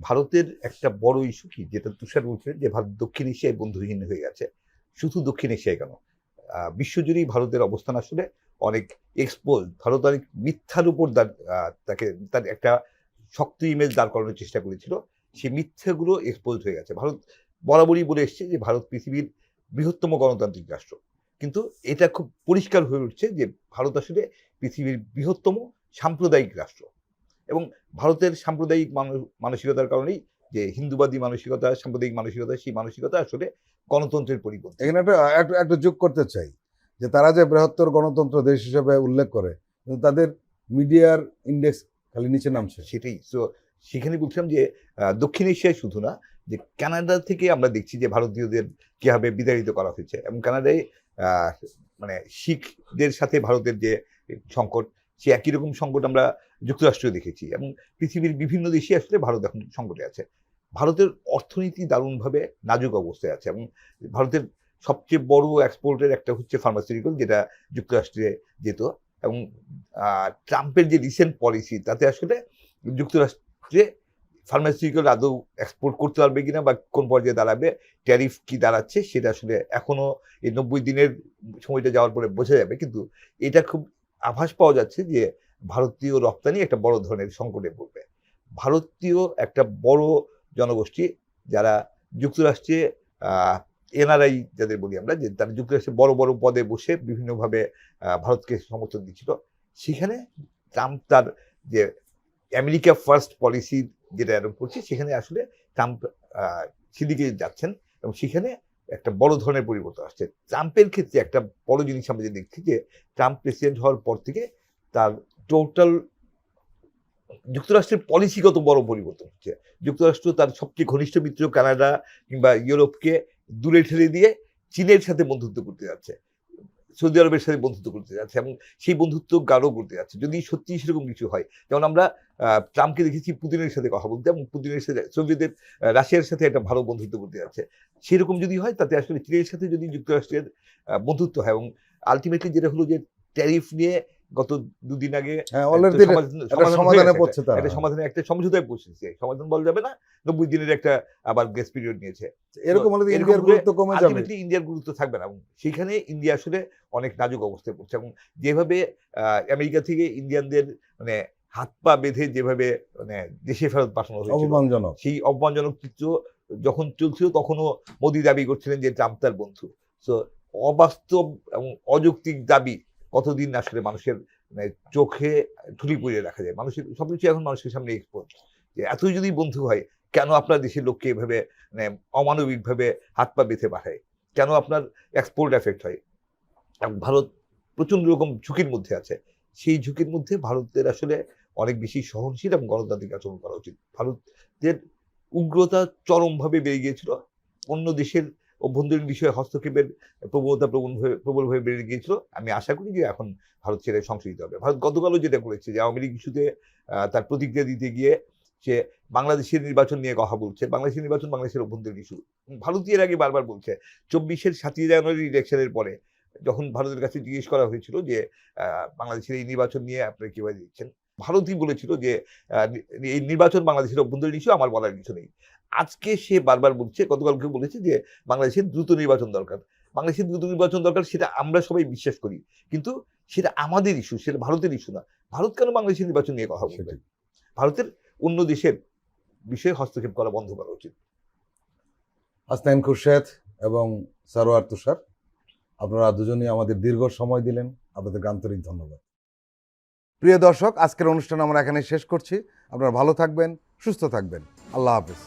ভারতের একটা বড় ইস্যু কি, যেটা তুষার বলছিলেন, যে ভারত দক্ষিণ এশিয়ায় বন্ধুহীন হয়ে গেছে। শুধু দক্ষিণ এশিয়ায় কেন, বিশ্বজুড়েই ভারতের অবস্থান আসলে অনেক এক্সপোজ। ভারত অনেক মিথ্যার উপর তাকে তার একটা শক্ত ইমেজ দাঁড় করানোর চেষ্টা করেছিল, সেই মিথ্যাগুলো এক্সপোজ হয়ে গেছে। ভারত বরাবরই বলে এসছে যে ভারত পৃথিবীর বৃহত্তম গণতান্ত্রিক রাষ্ট্র, কিন্তু এটা খুব পরিষ্কার হয়ে উঠছে যে ভারত আসলে পৃথিবীর বৃহত্তম সাম্প্রদায়িক রাষ্ট্র। এবং ভারতের সাম্প্রদায়িক মানসিকতার কারণেই, যে হিন্দুবাদী মানসিকতা, সাম্প্রদায়িক মানসিকতা, সেই মানসিকতা আসলে গণতন্ত্রের পরিপন্থী। এখানে একটা যোগ করতে চাই যে তারা যে বৃহত্তর গণতন্ত্র দেশ হিসেবে উল্লেখ করে, কিন্তু তাদের মিডিয়ার ইন্ডেক্স খালি নিচে নামছে। সেটাই তো, সেখানে বলছিলাম যে দক্ষিণ এশিয়ায় শুধু না, যে কানাডা থেকে আমরা দেখছি যে ভারতীয়দের কিভাবে বিতাড়িত করা হয়েছে, এবং কানাডায় মানে শিখদের সাথে ভারতের যে সংকট, সে একই রকম সংকট আমরা যুক্তরাষ্ট্রে দেখেছি, এবং পৃথিবীর বিভিন্ন দেশে আসলে ভারত এখন সংকটে আছে। ভারতের অর্থনীতি দারুণভাবে নাজুক অবস্থায় আছে, এবং ভারতের সবচেয়ে বড় এক্সপোর্টের একটা হচ্ছে ফার্মাসিউটিক্যাল, যেটা যুক্তরাষ্ট্রে যেত। এবং ট্রাম্পের যে রিসেন্ট পলিসি, তাতে আসলে যুক্তরাষ্ট্রে ফার্মাসিউটিক্যাল আদৌ এক্সপোর্ট করতে পারবে কিনা বা কোন পর্যায়ে দাঁড়াবে, ট্যারিফ কি দাঁড়াচ্ছে, সেটা আসলে এখনো এই 90 দিনের সময়টা যাওয়ার পরে বোঝা যাবে। কিন্তু এটা খুব আভাস পাওয়া যাচ্ছে যে ভারতীয় রপ্তানি একটা বড় ধরনের সংকটে পড়বে। ভারতীয় একটা বড় জনগোষ্ঠী যারা যুক্তরাষ্ট্রে এনআরআই যাদের বলি আমরা, যে তারা যুক্তরাষ্ট্রে বড় বড় পদে বসে বিভিন্নভাবে ভারতকে সমর্থন দিচ্ছিল, সেখানে ট্রাম্প তার যে আমেরিকা ফার্স্ট পলিসি যেটা অ্যাডপ্ট করছে, সেখানে আসলে ট্রাম্প সেদিকে যাচ্ছেন, এবং সেখানে একটা বড় ধরনের পরিবর্তন আসছে। ট্রাম্পের ক্ষেত্রে একটা বড় জিনিস আমরা যে দেখছি, যে ট্রাম্প প্রেসিডেন্ট হওয়ার পর থেকে তার টোটাল যুক্তরাষ্ট্রের পলিসিগত বড় পরিবর্তন হচ্ছে। যুক্তরাষ্ট্র তার সবচেয়ে ঘনিষ্ঠ মিত্র কানাডা কিংবা ইউরোপকে দূরে ঠেলে দিয়ে চীনের সাথে বন্ধুত্ব করতে যাচ্ছে, সৌদি আরবের সাথে বন্ধুত্ব করতে যাচ্ছে, এবং সেই বন্ধুত্ব গাঢ় করতে যাচ্ছে। যদি সত্যি সেরকম কিছু হয়, যেমন আমরা ট্রাম্পকে দেখেছি পুতিনের সাথে কথা বলতে, এবং পুতিনের সাথে সোভিয়েতের রাশিয়ার সাথে একটা ভালো বন্ধুত্ব করতে যাচ্ছে। সেরকম যদি হয়, তাতে আসলে চীনের সাথে যদি যুক্তরাষ্ট্রের বন্ধুত্ব হয়, এবং আলটিমেটলি যেটা হলো যে ট্যারিফ নিয়ে গত দুদিন আগে হ্যাঁ, অলরেডি সমাধানে পড়ছে তারা। একটা সমাধানে একটা সমঝোতায় পৌঁছেছে। সমাধান বলা যাবে না, 90 দিনের একটা আবার গ্রেস পিরিয়ড নিয়েছে। এরকম হলে তো এরকম ইন্ডিয়ার হলে গুরুত্ব কমে যাবে। আলটিমেটলি ইন্ডিয়ার গুরুত্ব থাকবে না, এবং সেখানে ইন্ডিয়া আসলে অনেক নাজুক অবস্থায় পড়ছে। এবং যেভাবে আমেরিকা থেকে ইন্ডিয়ানদের মানে হাত পা বেঁধে যেভাবে মানে দেশে ফেরত পাঠানো হয়েছিল, অপমানজনক। সেই অপমানজনক চিত্র যখন চলছিল তখনও মোদি দাবি করছিলেন যে ট্রাম্প তার বন্ধু। সো অবাস্তব এবং অযৌক্তিক দাবি কতদিন আসলে মানুষের মানে চোখে ঠুলি পরিয়ে রাখা যায়। মানুষের সবকিছু এখন মানুষের সামনে এক্সপোজ, যে এতই যদি বন্ধু হয় কেন আপনার দেশের লোককে এভাবে মানে অমানবিকভাবে হাত পা বেঁধে পাঠায়, কেন আপনার এক্সপোর্ট এফেক্ট হয়। এবং ভারত প্রচন্ড রকম ঝুঁকির মধ্যে আছে। সেই ঝুঁকির মধ্যে ভারতের আসলে অনেক বেশি সহনশীল এবং গণতান্ত্রিক আচরণ করা উচিত। ভারতের উগ্রতা চরমভাবে বেড়ে গিয়েছিল, অন্য দেশের অভ্যন্তরীণ বিষয়ে হস্তক্ষেপের প্রবণতা প্রবলভাবে বেড়ে গিয়েছিল। আমি আশা করি যে এখন ভারত সেটা সংশোধিত হবে। ভারত গতকালও যেটা করেছে যে আওয়ামী লীগ ইস্যুতে তার প্রতিক্রিয়া দিতে গিয়ে সে বাংলাদেশের নির্বাচন নিয়ে কথা বলছে। বাংলাদেশের নির্বাচন বাংলাদেশের অভ্যন্তরীণ ইস্যু। ভারত এর আগে বারবার বলছে 24-এর 7ই জানুয়ারি ইলেকশনের পরে যখন ভারতের কাছে জিজ্ঞেস করা হয়েছিল যে বাংলাদেশের এই নির্বাচন নিয়ে আপনি কিভাবে দিচ্ছেন, ভারতই বলেছিল যে এই নির্বাচন বাংলাদেশের অভ্যন্তরীণ ইস্যু, আমার বলার কিছু নেই। আজকে সে বারবার বলছে, গতকালকে বলেছে যে বাংলাদেশের দ্রুত নির্বাচন দরকার। বাংলাদেশের দ্রুত নির্বাচন দরকার সেটা আমরা সবাই বিশ্বাস করি, কিন্তু সেটা আমাদের ইস্যু, সেটা ভারতের ইস্যু না। ভারত কেন বাংলাদেশের নির্বাচন নিয়ে কথা বলবে? ভারতের অন্য দেশের বিষয়ে হস্তক্ষেপ করা বন্ধ করা উচিত। হাসনাইন খুরশেদ এবং সারোয়ার তুষার, আপনারা দুজনেই আমাদের দীর্ঘ সময় দিলেন, আপনাদেরকে আন্তরিক ধন্যবাদ। প্রিয় দর্শক, আজকের অনুষ্ঠান আমরা এখানে শেষ করছি। আপনারা ভালো থাকবেন, সুস্থ থাকবেন। আল্লাহ হাফেজ।